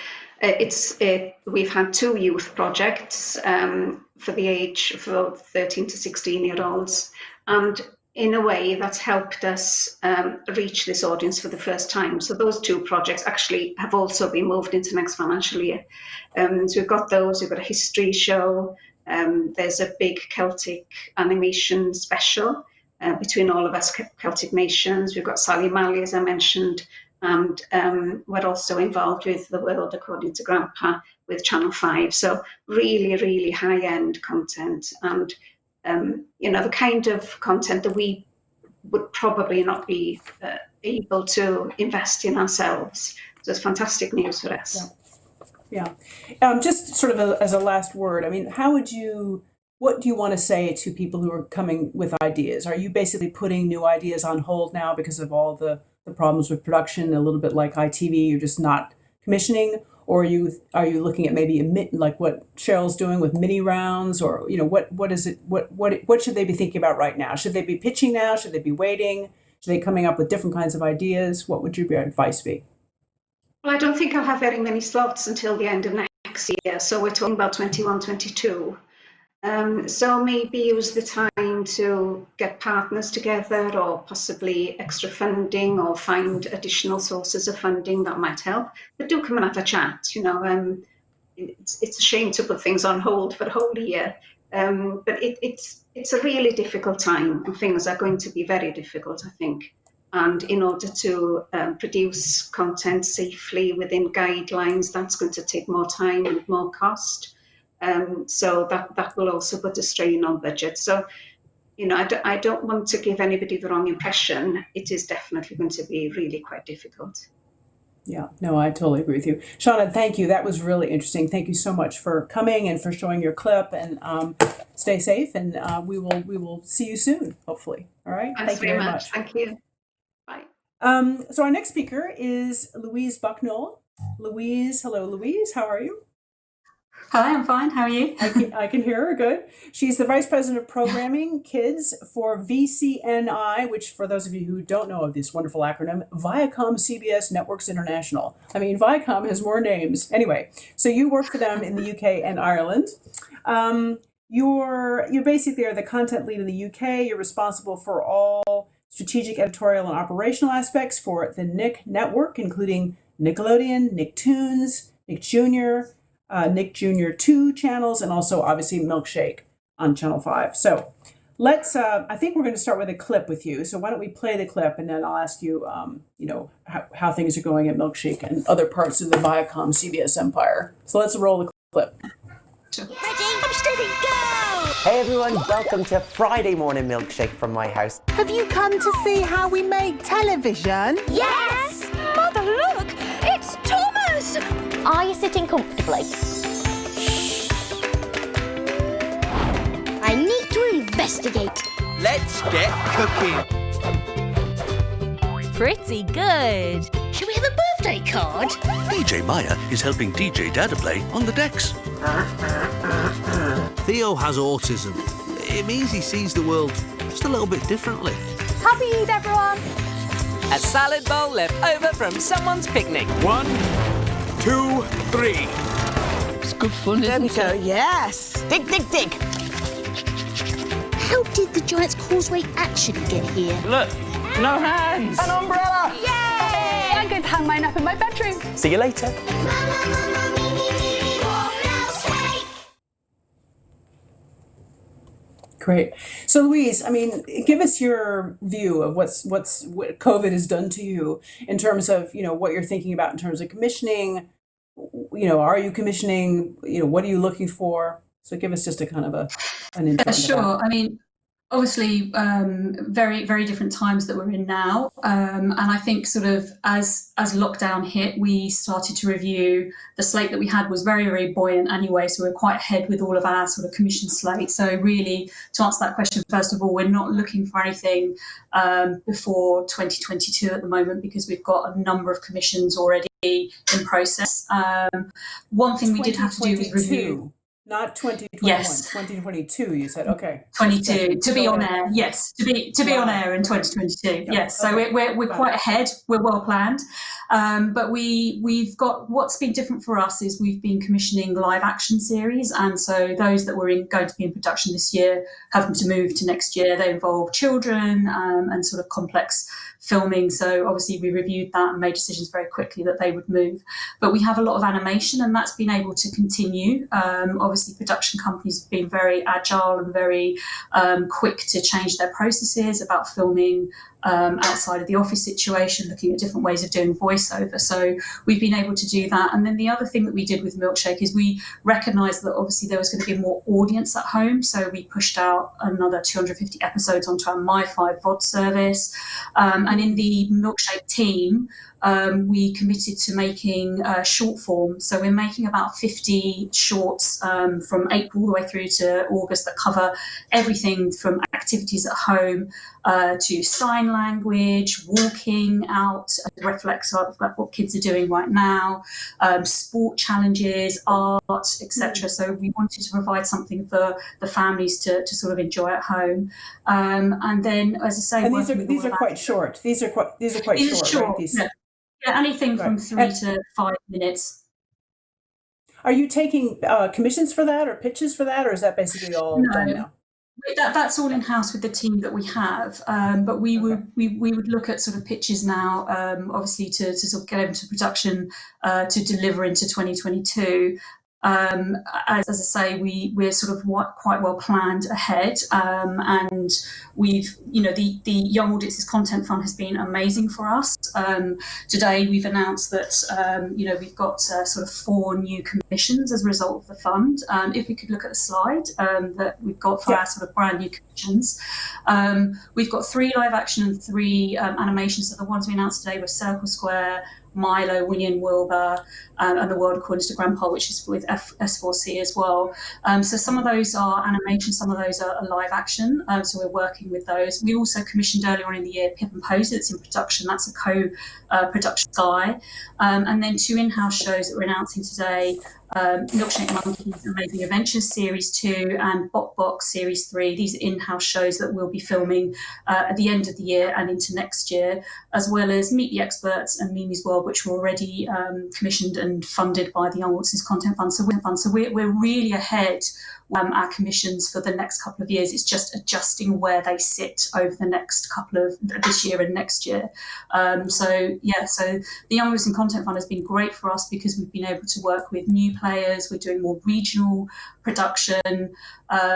we've had 2 youth projects for the age for 13 to 16-year-olds, and in a way that's helped us reach this audience for the first time. So those 2 projects actually have also been moved into next financial year. So we've got those, we've got a history show, there's a big Celtic animation special between all of us Celtic nations. We've got Sally Mali, as I mentioned, And we're also involved with The World According to Grandpa with Channel 5. So really, really high-end content, and the kind of content that we would probably not be able to invest in ourselves. So it's fantastic news for us. Yeah. Just sort of as a last word, I mean, what do you want to say to people who are coming with ideas? Are you basically putting new ideas on hold now because of all the problems with production, a little bit like ITV, you're just not commissioning? Or are you looking at maybe like what Cheryl's doing with mini rounds, or what is it? What should they be thinking about right now? Should they be pitching now? Should they be waiting? Should they be coming up with different kinds of ideas? What would your advice be? Well, I don't think I'll have very many slots until the end of next year. So we're talking about 21, 22. So maybe use the time to get partners together, or possibly extra funding, or find additional sources of funding that might help. But do come and have a chat. It's a shame to put things on hold for a whole year. But it's a really difficult time, and things are going to be very difficult, I think. And in order to produce content safely within guidelines, that's going to take more time and more cost. So that will also put a strain on budget. So, I don't want to give anybody the wrong impression. It is definitely going to be really quite difficult. Yeah, no, I totally agree with you. Shauna, thank you. That was really interesting. Thank you so much for coming and for showing your clip, and stay safe, and we will see you soon, hopefully. All right. Thanks very much. Thank you. Bye. So our next speaker is Louise Bucknell. Louise, hello, Louise. How are you? Hi, I'm fine. How are you? I can hear her. Good. She's the Vice President of Programming Kids for VCNI, which, for those of you who don't know of this wonderful acronym, Viacom CBS Networks International. I mean, Viacom has more names. Anyway, so you work for them in the UK and Ireland. You basically are the content lead in the UK. You're responsible for all strategic, editorial, and operational aspects for the Nick network, including Nickelodeon, Nicktoons, Nick Jr., Nick Jr. 2 channels, and also obviously Milkshake on Channel 5. So let's, I think we're going to start with a clip with you. So why don't we play the clip, and then I'll ask you, how things are going at Milkshake and other parts of the Viacom CBS empire. So let's roll the clip. Ready? I'm steady, go! Hey everyone, welcome to Friday Morning Milkshake from my house. Have you come to see how we make television? Yes! Mother, look! It's Thomas! Are you sitting comfortably? I need to investigate. Let's get cooking. Pretty good. Should we have a birthday card? DJ Maya is helping DJ Dadaplay on the decks. Theo has autism. It means he sees the world just a little bit differently. Happy Eid, everyone! A salad bowl left over from someone's picnic. 1, 2, 3. It's good fun, There we go, yes. Dig, dig, dig. How did the Giant's Causeway actually get here? Look, no hands. An umbrella! Yay! I'm going to hang mine up in my bedroom. See you later. Great. So Louise, I mean, give us your view of what COVID has done to you in terms of, what you're thinking about in terms of commissioning. Are you commissioning? What are you looking for? So give us just a kind of an intro. Sure. I mean, obviously, very, very different times that we're in now. And I think sort of as lockdown hit, we started to review the slate that we had was very, very buoyant anyway. So we're quite ahead with all of our sort of commission slate. So really, to answer that question, first of all, we're not looking for anything before 2022 at the moment, because we've got a number of commissions already in process. One thing we did have to do was review. Not 2021, yes. 2022, you said, okay. 22, to be on air, yes. To be on air in 2022, yes. So we're quite ahead, we're well planned. But we've got, what's been different for us is we've been commissioning live action series. And so those that were going to be in production this year have to move to next year. They involve children and sort of complex filming. So obviously we reviewed that and made decisions very quickly that they would move. But we have a lot of animation, and that's been able to continue. Obviously production companies have been very agile and very quick to change their processes about filming outside of the office situation, looking at different ways of doing voiceover. So we've been able to do that. And then the other thing that we did with Milkshake is we recognised that obviously there was going to be more audience at home. So we pushed out another 250 episodes onto our My5 VOD service. And in the Milkshake team, we committed to making short form. So we're making about 50 shorts from April all the way through to August that cover everything from activities at home to sign language, walking out, reflects on what kids are doing right now, sport challenges, art, etc. So we wanted to provide something for the families to sort of enjoy at home. And then, as I say, and these are quite short. These are quite short. Right? These, yeah, anything from 3 to 5 minutes. Are you taking commissions for that or pitches for that, or is that basically all done now? That's all in house with the team that we have, but we would look at sort of pitches now, obviously to sort of get into production to deliver into 2022. As I say, we're sort of quite well planned ahead, and we've, the Young Audiences Content Fund has been amazing for us. Today we've announced that, we've got sort of 4 new commissions as a result of the fund. If we could look at the slide that we've got for our sort of brand new commissions. We've got 3 live action and 3 animations. So the ones we announced today were Circle Square, Milo, Winnie and Wilbur, and The World According to Grandpa, which is with S4C as well. So some of those are animation, some of those are live action. So we're working with those. We also commissioned earlier on in the year Pip and Posy. It's in production. That's a co-production Sky. And then 2 in-house shows that we're announcing today. Milkshake Monkeys Amazing Adventures Series 2 and Bot Box Series 3. These are in-house shows that we'll be filming at the end of the year and into next year, as well as Meet the Experts and Mimi's World, which were already commissioned and funded by the Young Audiences Content Fund. So we're really ahead our commissions for the next couple of years. It's just adjusting where they sit over the next couple of this year and next year. So the Young Audiences Content Fund has been great for us because we've been able to work with new players. We're doing more regional production.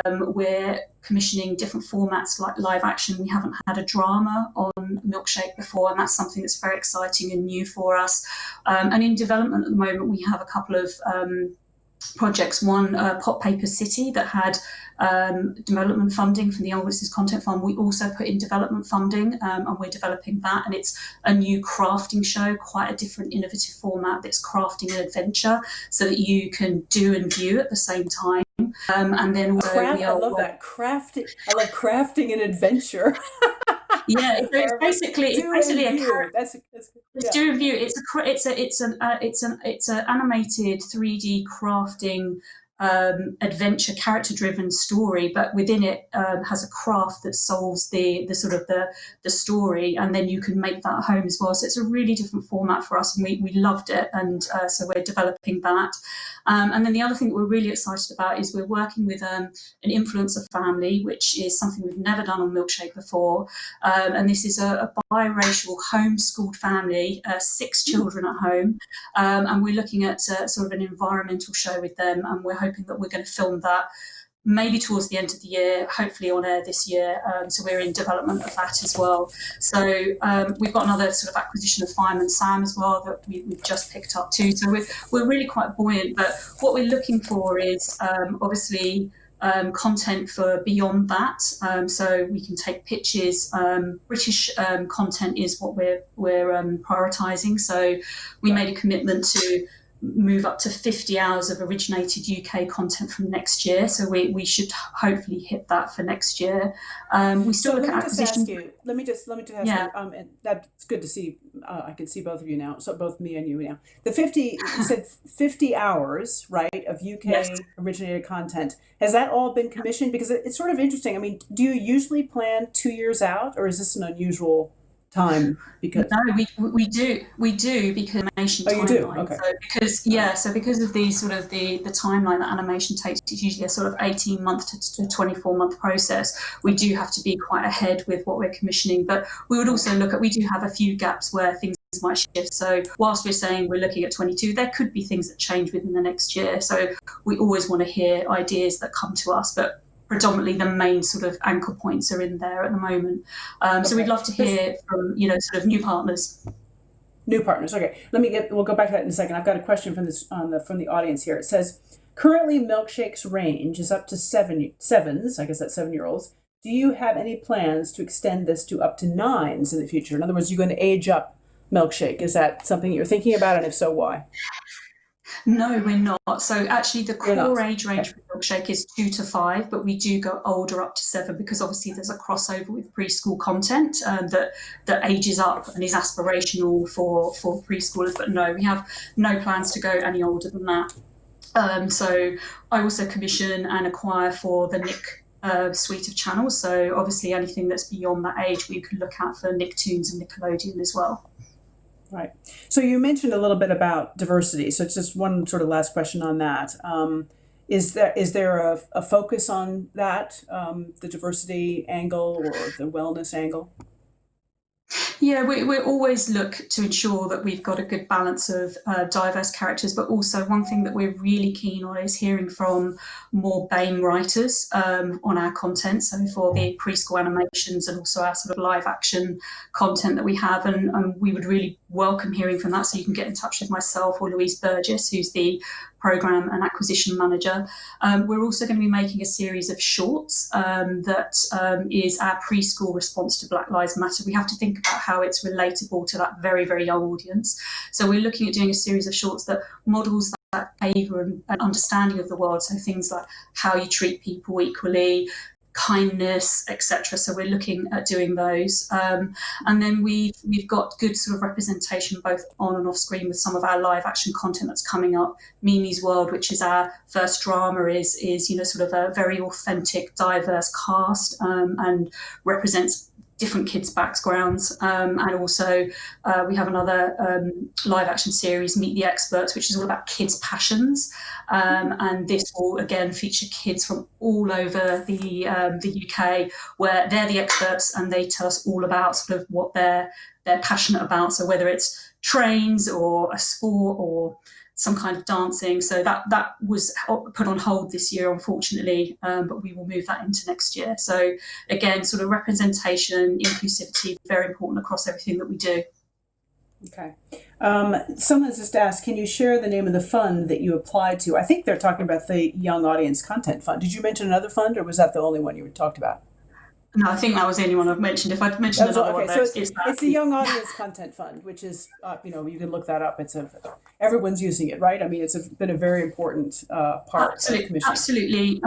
We're commissioning different formats like live action. We haven't had a drama on Milkshake before, and that's something that's very exciting and new for us. And in development at the moment, we have a couple of projects. One, Pot Paper City, that had development funding from the Young Audiences Content Fund. We also put in development funding, and we're developing that. And it's a new crafting show, quite a different innovative format that's crafting an adventure so that you can do and view at the same time. And then also I love that crafting. I love crafting an adventure. Yeah, it's basically a character. It's do and view. It's an animated 3D crafting adventure, character-driven story, but within it has a craft that solves the sort of the story, and then you can make that at home as well. So it's a really different format for us, and we loved it, and so we're developing that. And then the other thing that we're really excited about is we're working with an influencer family, which is something we've never done on Milkshake before. And this is a biracial homeschooled family, 6 children at home, and we're looking at sort of an environmental show with them, and we're hoping that we're going to film that maybe towards the end of the year, hopefully on air this year. So we're in development of that as well. So we've got another sort of acquisition of Fireman Sam as well that we've just picked up too. So we're really quite buoyant, but what we're looking for is obviously content for beyond that. So we can take pitches. British content is what we're prioritising. So we made a commitment to move up to 50 hours of originated UK content from next year. So we should hopefully hit that for next year. We still look at acquisitions. Let me just ask you, and that's good to see. I can see both of you now, so both me and you now. The 50, you said 50 hours, right, of UK originated content. Has that all been commissioned? Because it's sort of interesting. I mean, do you usually plan 2 years out, or is this an unusual time? Because we do because animation timeline. You do? Okay. So because of the sort of the timeline that animation takes, it's usually a sort of 18-month to 24-month process. We do have to be quite ahead with what we're commissioning, but we would also look at, we do have a few gaps where things might shift. So whilst we're saying we're looking at 22, there could be things that change within the next year. So we always want to hear ideas that come to us, but predominantly the main sort of anchor points are in there at the moment. So we'd love to hear from, sort of new partners. New partners. Okay, we'll go back to that in a second. I've got a question from from the audience here. It says, currently Milkshake's range is up to sevens, I guess that's 7-year-olds. Do you have any plans to extend this to up to 9s in the future? In other words, you're going to age up Milkshake. Is that something you're thinking about, and if so, why? No, we're not. So actually the core age range for Milkshake is 2 to 5, but we do go older up to 7 because obviously there's a crossover with preschool content that ages up and is aspirational for preschoolers. But no, we have no plans to go any older than that. So I also commission and acquire for the Nick suite of channels. So obviously anything that's beyond that age we can look at for Nicktoons and Nickelodeon as well. Right. So you mentioned a little bit about diversity. So it's just one sort of last question on that. Is there a focus on that, the diversity angle or the wellness angle? Yeah, we always look to ensure that we've got a good balance of diverse characters, but also one thing that we're really keen on is hearing from more BAME writers on our content, so for the preschool animations and also our sort of live action content that we have, and we would really welcome hearing from that. So you can get in touch with myself or Louise Burgess, who's the Programme and Acquisition Manager. We're also going to be making a series of shorts that is our preschool response to Black Lives Matter. We have to think about how it's relatable to that very, very young audience. So we're looking at doing a series of shorts that models that behaviour and understanding of the world. So things like how you treat people equally, kindness, etc. So we're looking at doing those, and then we've got good sort of representation both on and off screen with some of our live action content that's coming up. Mimi's World, which is our first drama, is sort of a very authentic, diverse cast and represents different kids' backgrounds, and also we have another live action series, Meet the Experts, which is all about kids' passions, and this will again feature kids from all over the UK, where they're the experts and they tell us all about sort of what they're passionate about. So whether it's trains or a sport or some kind of dancing. So that was put on hold this year, unfortunately, but we will move that into next year. So again, sort of representation, inclusivity, very important across everything that we do. Okay. Someone's just asked, can you share the name of the fund that you applied to? I think they're talking about the Young Audience Content Fund. Did you mention another fund, or was that the only one you talked about? No, I think that was the only one I've mentioned. If I'd mentioned another one, so it's the Young Audience Content Fund, which is, you can look that up. Everyone's using it, right? I mean, it's been a very important part of the commission. Absolutely.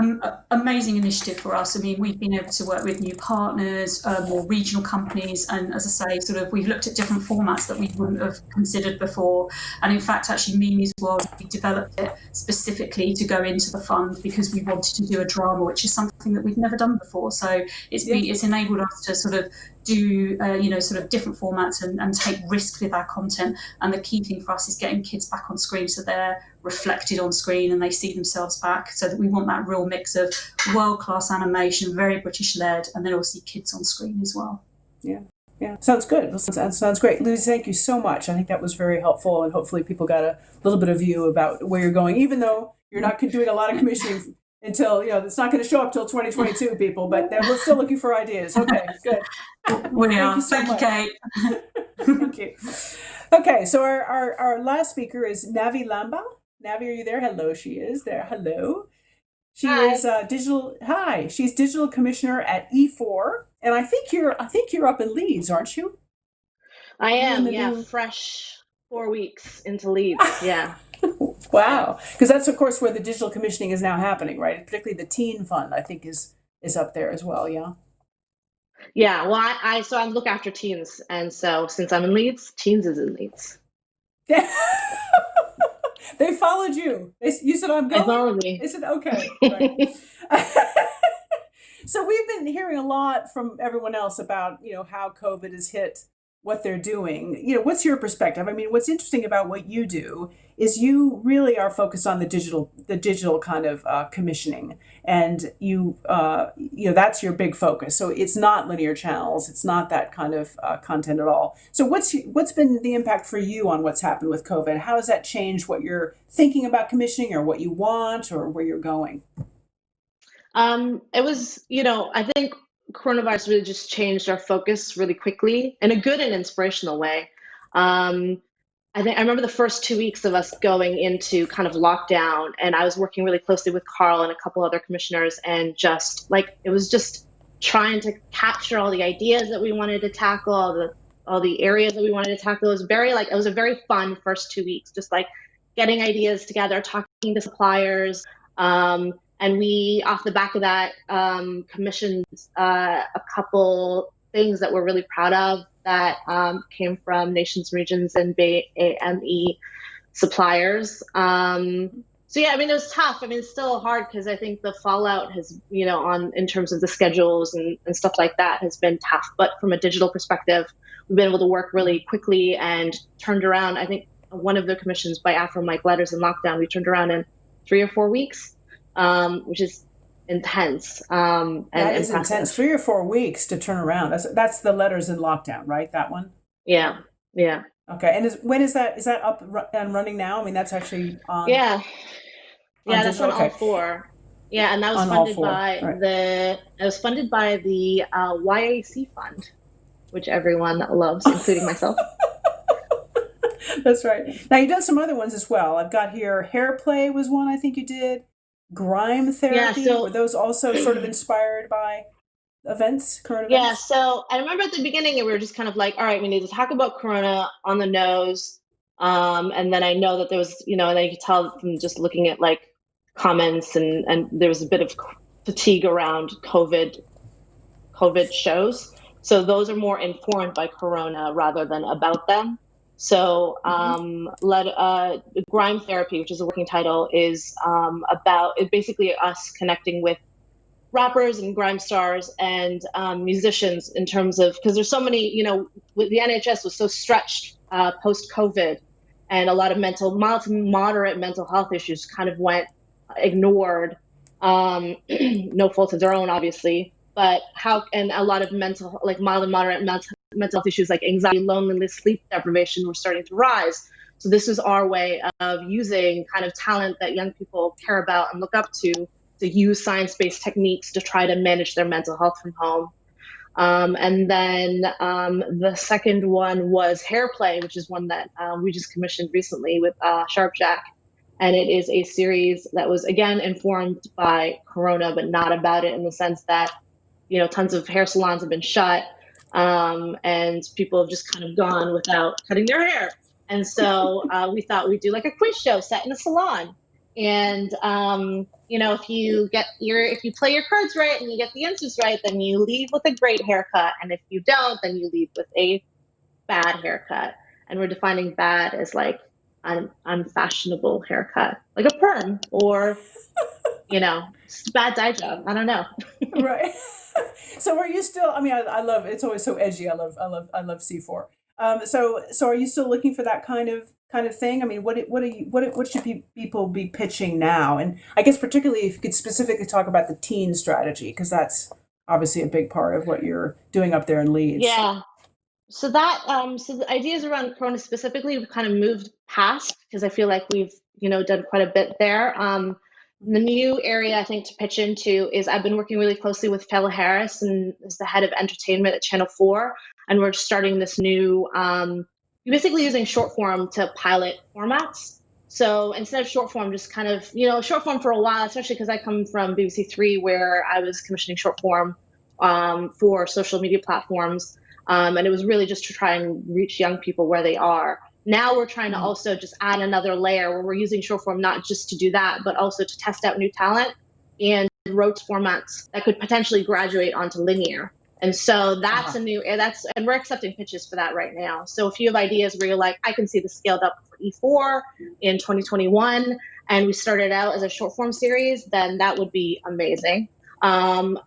Amazing initiative for us. I mean, we've been able to work with new partners, more regional companies, and as I say, sort of we've looked at different formats that we wouldn't have considered before. And in fact, actually, Mimi's World, we developed it specifically to go into the fund because we wanted to do a drama, which is something that we've never done before. So it's enabled us to sort of do sort of different formats and take risks with our content. And the key thing for us is getting kids back on screen so they're reflected on screen and they see themselves back, so that we want that real mix of world-class animation, very British led, and then also kids on screen as well. Yeah, sounds good. Sounds great. Lucy, thank you so much. I think that was very helpful, and hopefully people got a little bit of view about where you're going, even though you're not doing a lot of commissioning until, it's not going to show up till 2022, people, but we're still looking for ideas. Okay, good. We are. Thank you, Kate. Thank you. Okay, so our last speaker is Navi Lamba. Navi, are you there? Hello, she is there. Hello. She is digital. Hi, she's digital commissioner at E4, and I think you're up in Leeds, aren't you? I am. Yeah, fresh 4 weeks into Leeds. Yeah. Wow, because that's of course where the digital commissioning is now happening, right? Particularly the Teen Fund, I think, is up there as well. Yeah. Yeah. Well, I look after teens, and so since I'm in Leeds, teens is in Leeds. They followed you. You said I'm going. They followed me. They said okay. Right. So we've been hearing a lot from everyone else about how COVID has hit what they're doing. What's your perspective? I mean, what's interesting about what you do is you really are focused on the digital kind of commissioning, and that's your big focus. So it's not linear channels. It's not that kind of content at all. So what's been the impact for you on what's happened with COVID? How has that changed what you're thinking about commissioning, or what you want, or where you're going? It was, I think coronavirus really just changed our focus really quickly in a good and inspirational way. I remember the first 2 weeks of us going into kind of lockdown, and I was working really closely with Carl and a couple other commissioners, and just like it was just trying to capture all the ideas that we wanted to tackle, all the areas that we wanted to tackle. It was a very fun first 2 weeks, just like getting ideas together, talking to suppliers. And we, off the back of that, commissioned a couple things that we're really proud of that came from nations, regions, and BAME suppliers. So yeah, it was tough. It's still hard because I think the fallout has, in terms of the schedules and stuff like that has been tough. But from a digital perspective, we've been able to work really quickly and turned around. I think one of the commissions by Afro Mike Letters in lockdown, we turned around in 3 or 4 weeks, which is intense. That is intense. 3 or 4 weeks to turn around. That's the Letters in Lockdown, right? That one? Yeah. Okay. And when is that? Is that up and running now? That's actually on. Yeah. Yeah, that's digital? on all 4. Yeah, and that was funded by the YAC fund, which everyone loves, including myself. That's right. Now you've done some other ones as well. I've got here Hair Play was one I think you did. Grime Therapy. Were those also sort of inspired by current events? Yeah, so I remember at the beginning we were just kind of like, all right, we need to talk about Corona on the nose. And then I know that there was, and then you could tell from just looking at like comments and there was a bit of fatigue around COVID shows. So those are more informed by Corona rather than about them. So Grime Therapy, which is a working title, is basically us connecting with rappers and grime stars and musicians in terms of, because there's so many, the NHS was so stretched post-COVID, and a lot of mild to moderate mental health issues kind of went ignored, no fault of their own, obviously, but and a lot of mild and moderate mental health issues like anxiety, loneliness, sleep deprivation were starting to rise. So this was our way of using kind of talent that young people care about and look up to use science-based techniques to try to manage their mental health from home. And then the second one was Hair Play, which is one that we just commissioned recently with Sharp Jack. And it is a series that was, again, informed by Corona, but not about it in the sense that, tons of hair salons have been shut. And people have just kind of gone without cutting their hair. And so we thought we'd do like a quiz show set in a salon. And, if you play your cards right and you get the answers right, then you leave with a great haircut. And if you don't, then you leave with a bad haircut. And we're defining bad as like an unfashionable haircut, like a perm or, bad dye job. I don't know. Right. So are you still, I love, it's always so edgy. I love C4. So are you still looking for that kind of thing? What should people be pitching now? And I guess particularly if you could specifically talk about the teen strategy, because that's obviously a big part of what you're doing up there in Leeds. Yeah. So that, so the ideas around Corona specifically, we've kind of moved past because I feel like we've, done quite a bit there. The new area I think to pitch into is I've been working really closely with Fela Harris, and is the head of entertainment at Channel 4. And we're starting this new, basically using short form to pilot formats. So instead of short form, just kind of, short form for a while, especially because I come from BBC 3 where I was commissioning short form for social media platforms. And it was really just to try and reach young people where they are. Now we're trying to also just add another layer where we're using short form, not just to do that, but also to test out new talent and road formats that could potentially graduate onto linear. And so that's and we're accepting pitches for that right now. So if you have ideas where you're like, I can see this scaled up for E4 in 2021, and we started out as a short form series, then that would be amazing.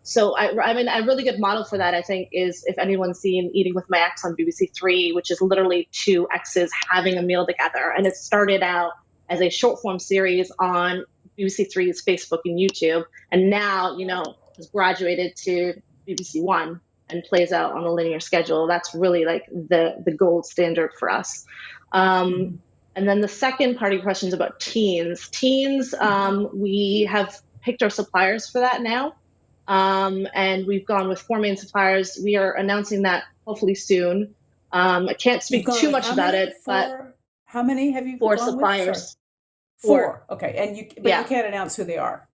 So a really good model for that, I think, is if anyone's seen Eating with My Ex on BBC 3, which is literally 2 exes having a meal together. And it started out as a short form series on BBC 3's Facebook and YouTube. And now, has graduated to BBC 1 and plays out on a linear schedule. That's really like the gold standard for us. And then the second part of your question is about teens. Teens, we have picked our suppliers for that now. And we've gone with 4 main suppliers. We are announcing that hopefully soon. I can't speak too much about it, but how many have you 4 gone suppliers. With? Four. Okay, and you can't announce who they are.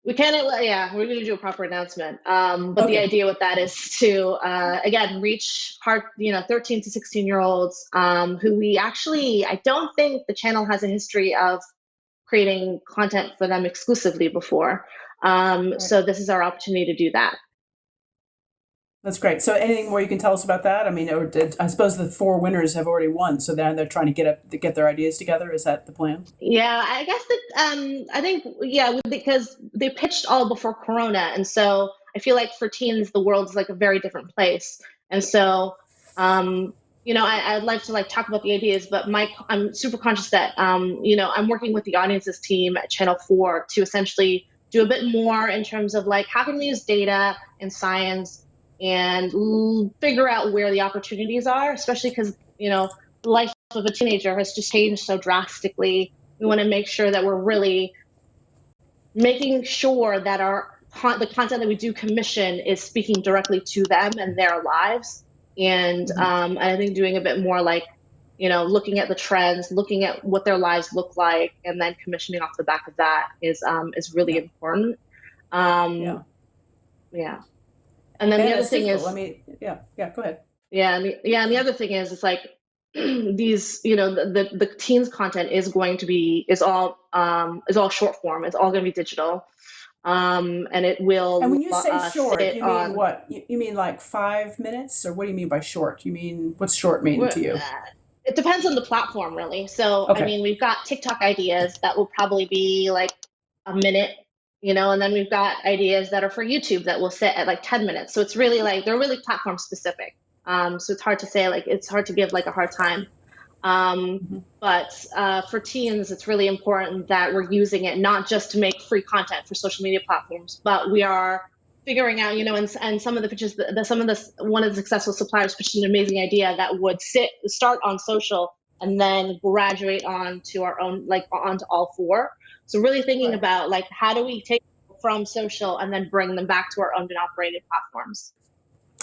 We can't. Yeah, we're going to do a proper announcement. But the idea with that is to again reach 13 to 16-year-olds who I don't think the channel has a history of creating content for them exclusively before. So this is our opportunity to do that. That's great. So anything more you can tell us about that? I mean, I suppose the 4 winners have already won, so they're trying to get their ideas together. Is that the plan? Yeah, I guess that I think because they pitched all before Corona, and so I feel like for teens the world's like a very different place, and so I'd like to talk about the ideas, but I'm super conscious that I'm working with the audiences team at Channel 4 to essentially do a bit more in terms of how can we use data and science and figure out where the opportunities are, especially because, the life of a teenager has just changed so drastically. We want to make sure that we're really making sure that the content that we do commission is speaking directly to them and their lives. And I think doing a bit more looking at the trends, looking at what their lives look like, and then commissioning off the back of that is really important. Yeah. And then the other thing is, go ahead. Yeah, and the other thing is, it's these, the teens content is all short form. It's all going to be digital, and it will. And when you say short, you mean what? You mean 5 minutes, or what do you mean by short? You mean what's short mean to you? It depends on the platform, really. So I mean, we've got TikTok ideas that will probably be a minute. And then we've got ideas that are for YouTube that will sit at 10 minutes. So it's really they're really platform specific. So it's hard to say, it's hard to give a hard time. But for teens, it's really important that we're using it not just to make free content for social media platforms, but we are figuring out, and some of the pitches, one of the successful suppliers pitched an amazing idea that would start on social and then graduate onto our own, onto all 4. So really thinking about how do we take from social and then bring them back to our owned and operated platforms.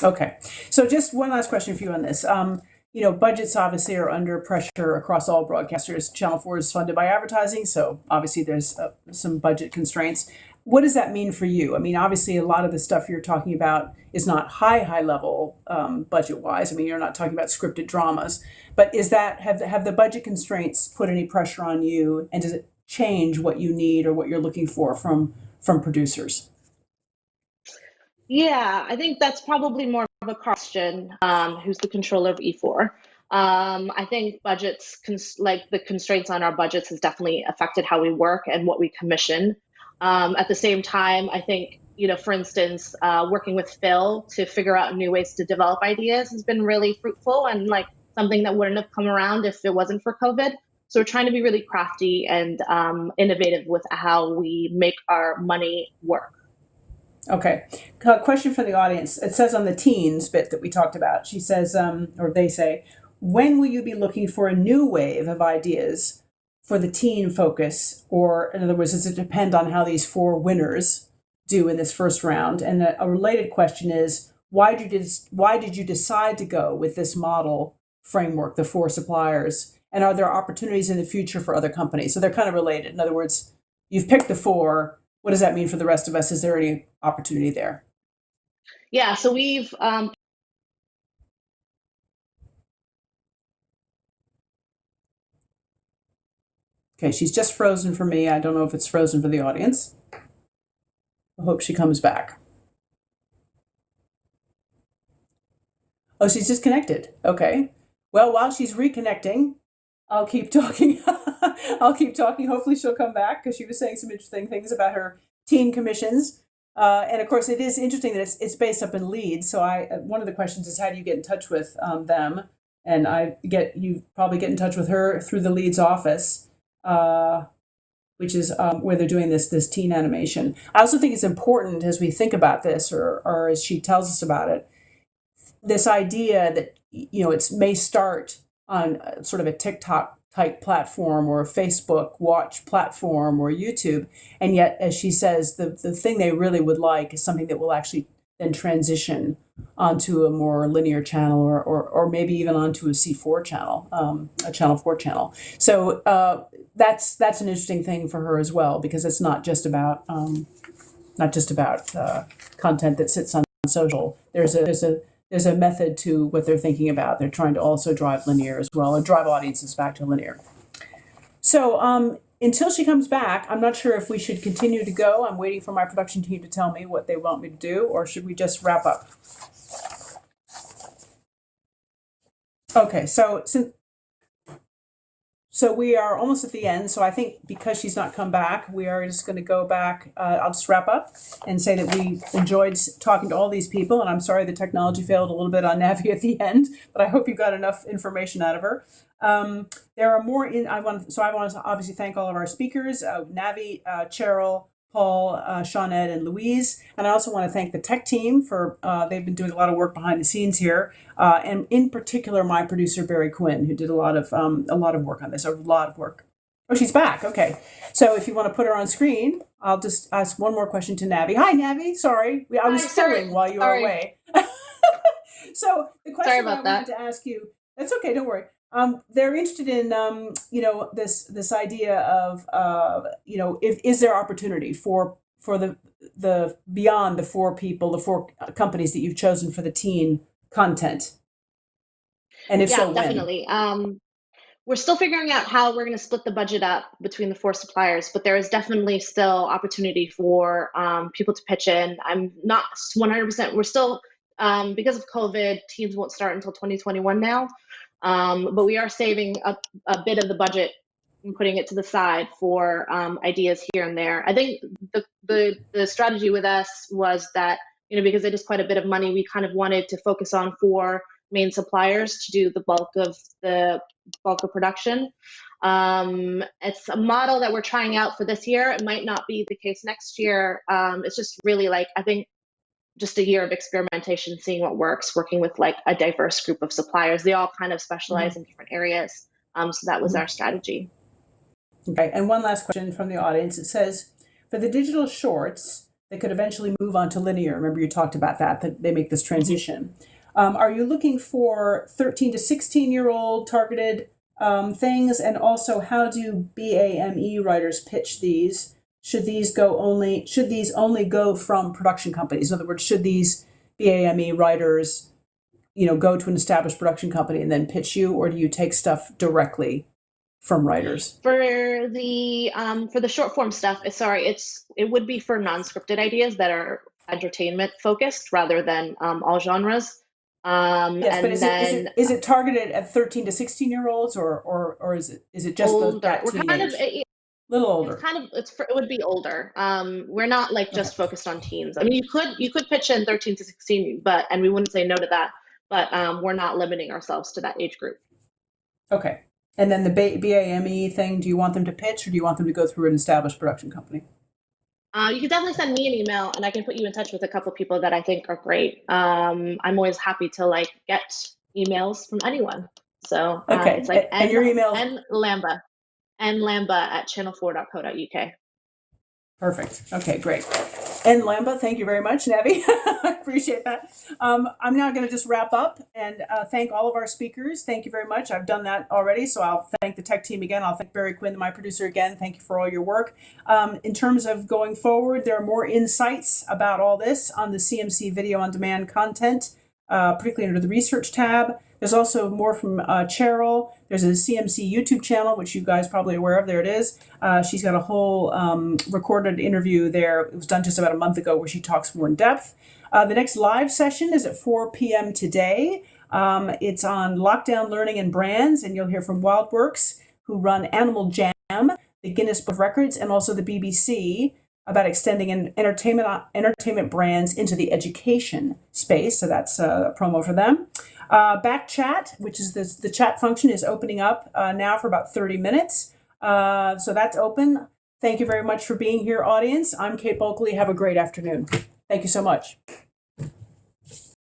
Okay. So just one last question for you on this. Budgets obviously are under pressure across all broadcasters. Channel 4 is funded by advertising, so obviously there's some budget constraints. What does that mean for you? I mean, obviously a lot of the stuff you're talking about is not high level budget-wise. I mean, you're not talking about scripted dramas, but have the budget constraints put any pressure on you, and does it change what you need or what you're looking for from producers? Yeah, I think that's probably more of a question. Who's the controller of E4? I think budgets, the constraints on our budgets, has definitely affected how we work and what we commission. At the same time, I think for instance, working with Phil to figure out new ways to develop ideas has been really fruitful and something that wouldn't have come around if it wasn't for COVID. So we're trying to be really crafty and innovative with how we make our money work. Okay. Question from the audience. It says on the teens bit that we talked about, she says, or they say, when will you be looking for a new wave of ideas for the teen focus? Or in other words, does it depend on how these 4 winners do in this first round? And a related question is, why did you decide to go with this model framework, the 4 suppliers? And are there opportunities in the future for other companies? So they're kind of related. In other words, you've picked the 4. What does that mean for the rest of us? Is there any opportunity there? Yeah, so we've Okay, she's just frozen for me. I don't know if it's frozen for the audience. I hope she comes back. Oh, she's disconnected. Okay. Well, while she's reconnecting, I'll keep talking. I'll keep talking. Hopefully she'll come back because she was saying some interesting things about her teen commissions. And of course, it is interesting that it's based up in Leeds. So one of the questions is, how do you get in touch with them? And you probably get in touch with her through the Leeds office, which is where they're doing this teen animation. I also think it's important as we think about this, or as she tells us about it, this idea that it may start on sort of a TikTok type platform or a Facebook watch platform or YouTube. And yet, as she says, the thing they really would like is something that will actually then transition onto a more linear channel or maybe even onto a C4 channel, a Channel 4 channel. So that's an interesting thing for her as well, because it's not just about content that sits on social. There's a method to what they're thinking about. They're trying to also drive linear as well, or drive audiences back to linear. So until she comes back, I'm not sure if we should continue to go. I'm waiting for my production team to tell me what they want me to do, or should we just wrap up? Okay, so we are almost at the end. So I think because she's not come back, we are just going to go back. I'll just wrap up and say that we enjoyed talking to all these people. And I'm sorry the technology failed a little bit on Navi at the end, but I hope you got enough information out of her. There are more I want to obviously thank all of our speakers, Navi, Cheryl, Paul, Shawnette, and Louise. And I also want to thank the tech team for, they've been doing a lot of work behind the scenes here. And in particular, my producer, Barry Quinn, who did a lot of work on this, a lot of work. Oh, she's back. Okay. So if you want to put her on screen, I'll just ask one more question to Navi. Hi, Navi. Sorry. I was filming while you were away. So the question I wanted to ask you, that's okay. Don't worry. They're interested in, this idea of, is there opportunity for the beyond the four companies that you've chosen for the teen content? And if so, when? Definitely. We're still figuring out how we're going to split the budget up between the four suppliers, but there is definitely still opportunity for people to pitch in. I'm not 100%. We're still, because of COVID, teams won't start until 2021 now. But we are saving a bit of the budget and putting it to the side for ideas here and there. I think the strategy with us was that, because it is quite a bit of money, we kind of wanted to focus on four main suppliers to do the bulk of production. It's a model that we're trying out for this year. It might not be the case next year. It's just really I think just a year of experimentation, seeing what works, working with a diverse group of suppliers. They all kind of specialize in different areas. So that was our strategy. Okay, and one last question from the audience. It says, for the digital shorts that could eventually move on to linear, remember you talked about that they make this transition. Are you looking for 13 to 16-year-old targeted things? And also, how do BAME writers pitch these? Should these only go from production companies? In other words, should these BAME writers, go to an established production company and then pitch you, or do you take stuff directly from writers? For the short form stuff, it would be for non-scripted ideas that are entertainment focused rather than all genres. Yes, but is it targeted at 13 to 16-year-olds, or is it just that teenage? Little older. It would be older. We're not just focused on teens. I mean, you could pitch in 13 to 16, and we wouldn't say no to that. But we're not limiting ourselves to that age group. Okay. And then the BAME thing, do you want them to pitch, or do you want them to go through an established production company? You can definitely send me an email, and I can put you in touch with a couple people that I think are great. I'm always happy to get emails from anyone. So okay. It's and your email nlamba@channel4.co.uk. Perfect. Okay, great. And Lamba, thank you very much, Navi. I appreciate that. I'm now going to just wrap up and thank all of our speakers. Thank you very much. I've done that already, so I'll thank the tech team again. I'll thank Barry Quinn, my producer, again. Thank you for all your work. In terms of going forward, there are more insights about all this on the CMC Video on Demand content, particularly under the Research tab. There's also more from Cheryl. There's a CMC YouTube channel, which you guys are probably aware of. There it is. She's got a whole recorded interview there. It was done just about a month ago where she talks more in depth. The next live session is at 4 p.m. today. It's on lockdown learning and brands, and you'll hear from WildWorks, who run Animal Jam, the Guinness Book of Records, and also the BBC, about extending entertainment brands into the education space. So that's a promo for them. Back chat, which is the chat function, is opening up now for about 30 minutes. So that's open. Thank you very much for being here, audience. I'm Kate Bulkley. Have a great afternoon. Thank you so much.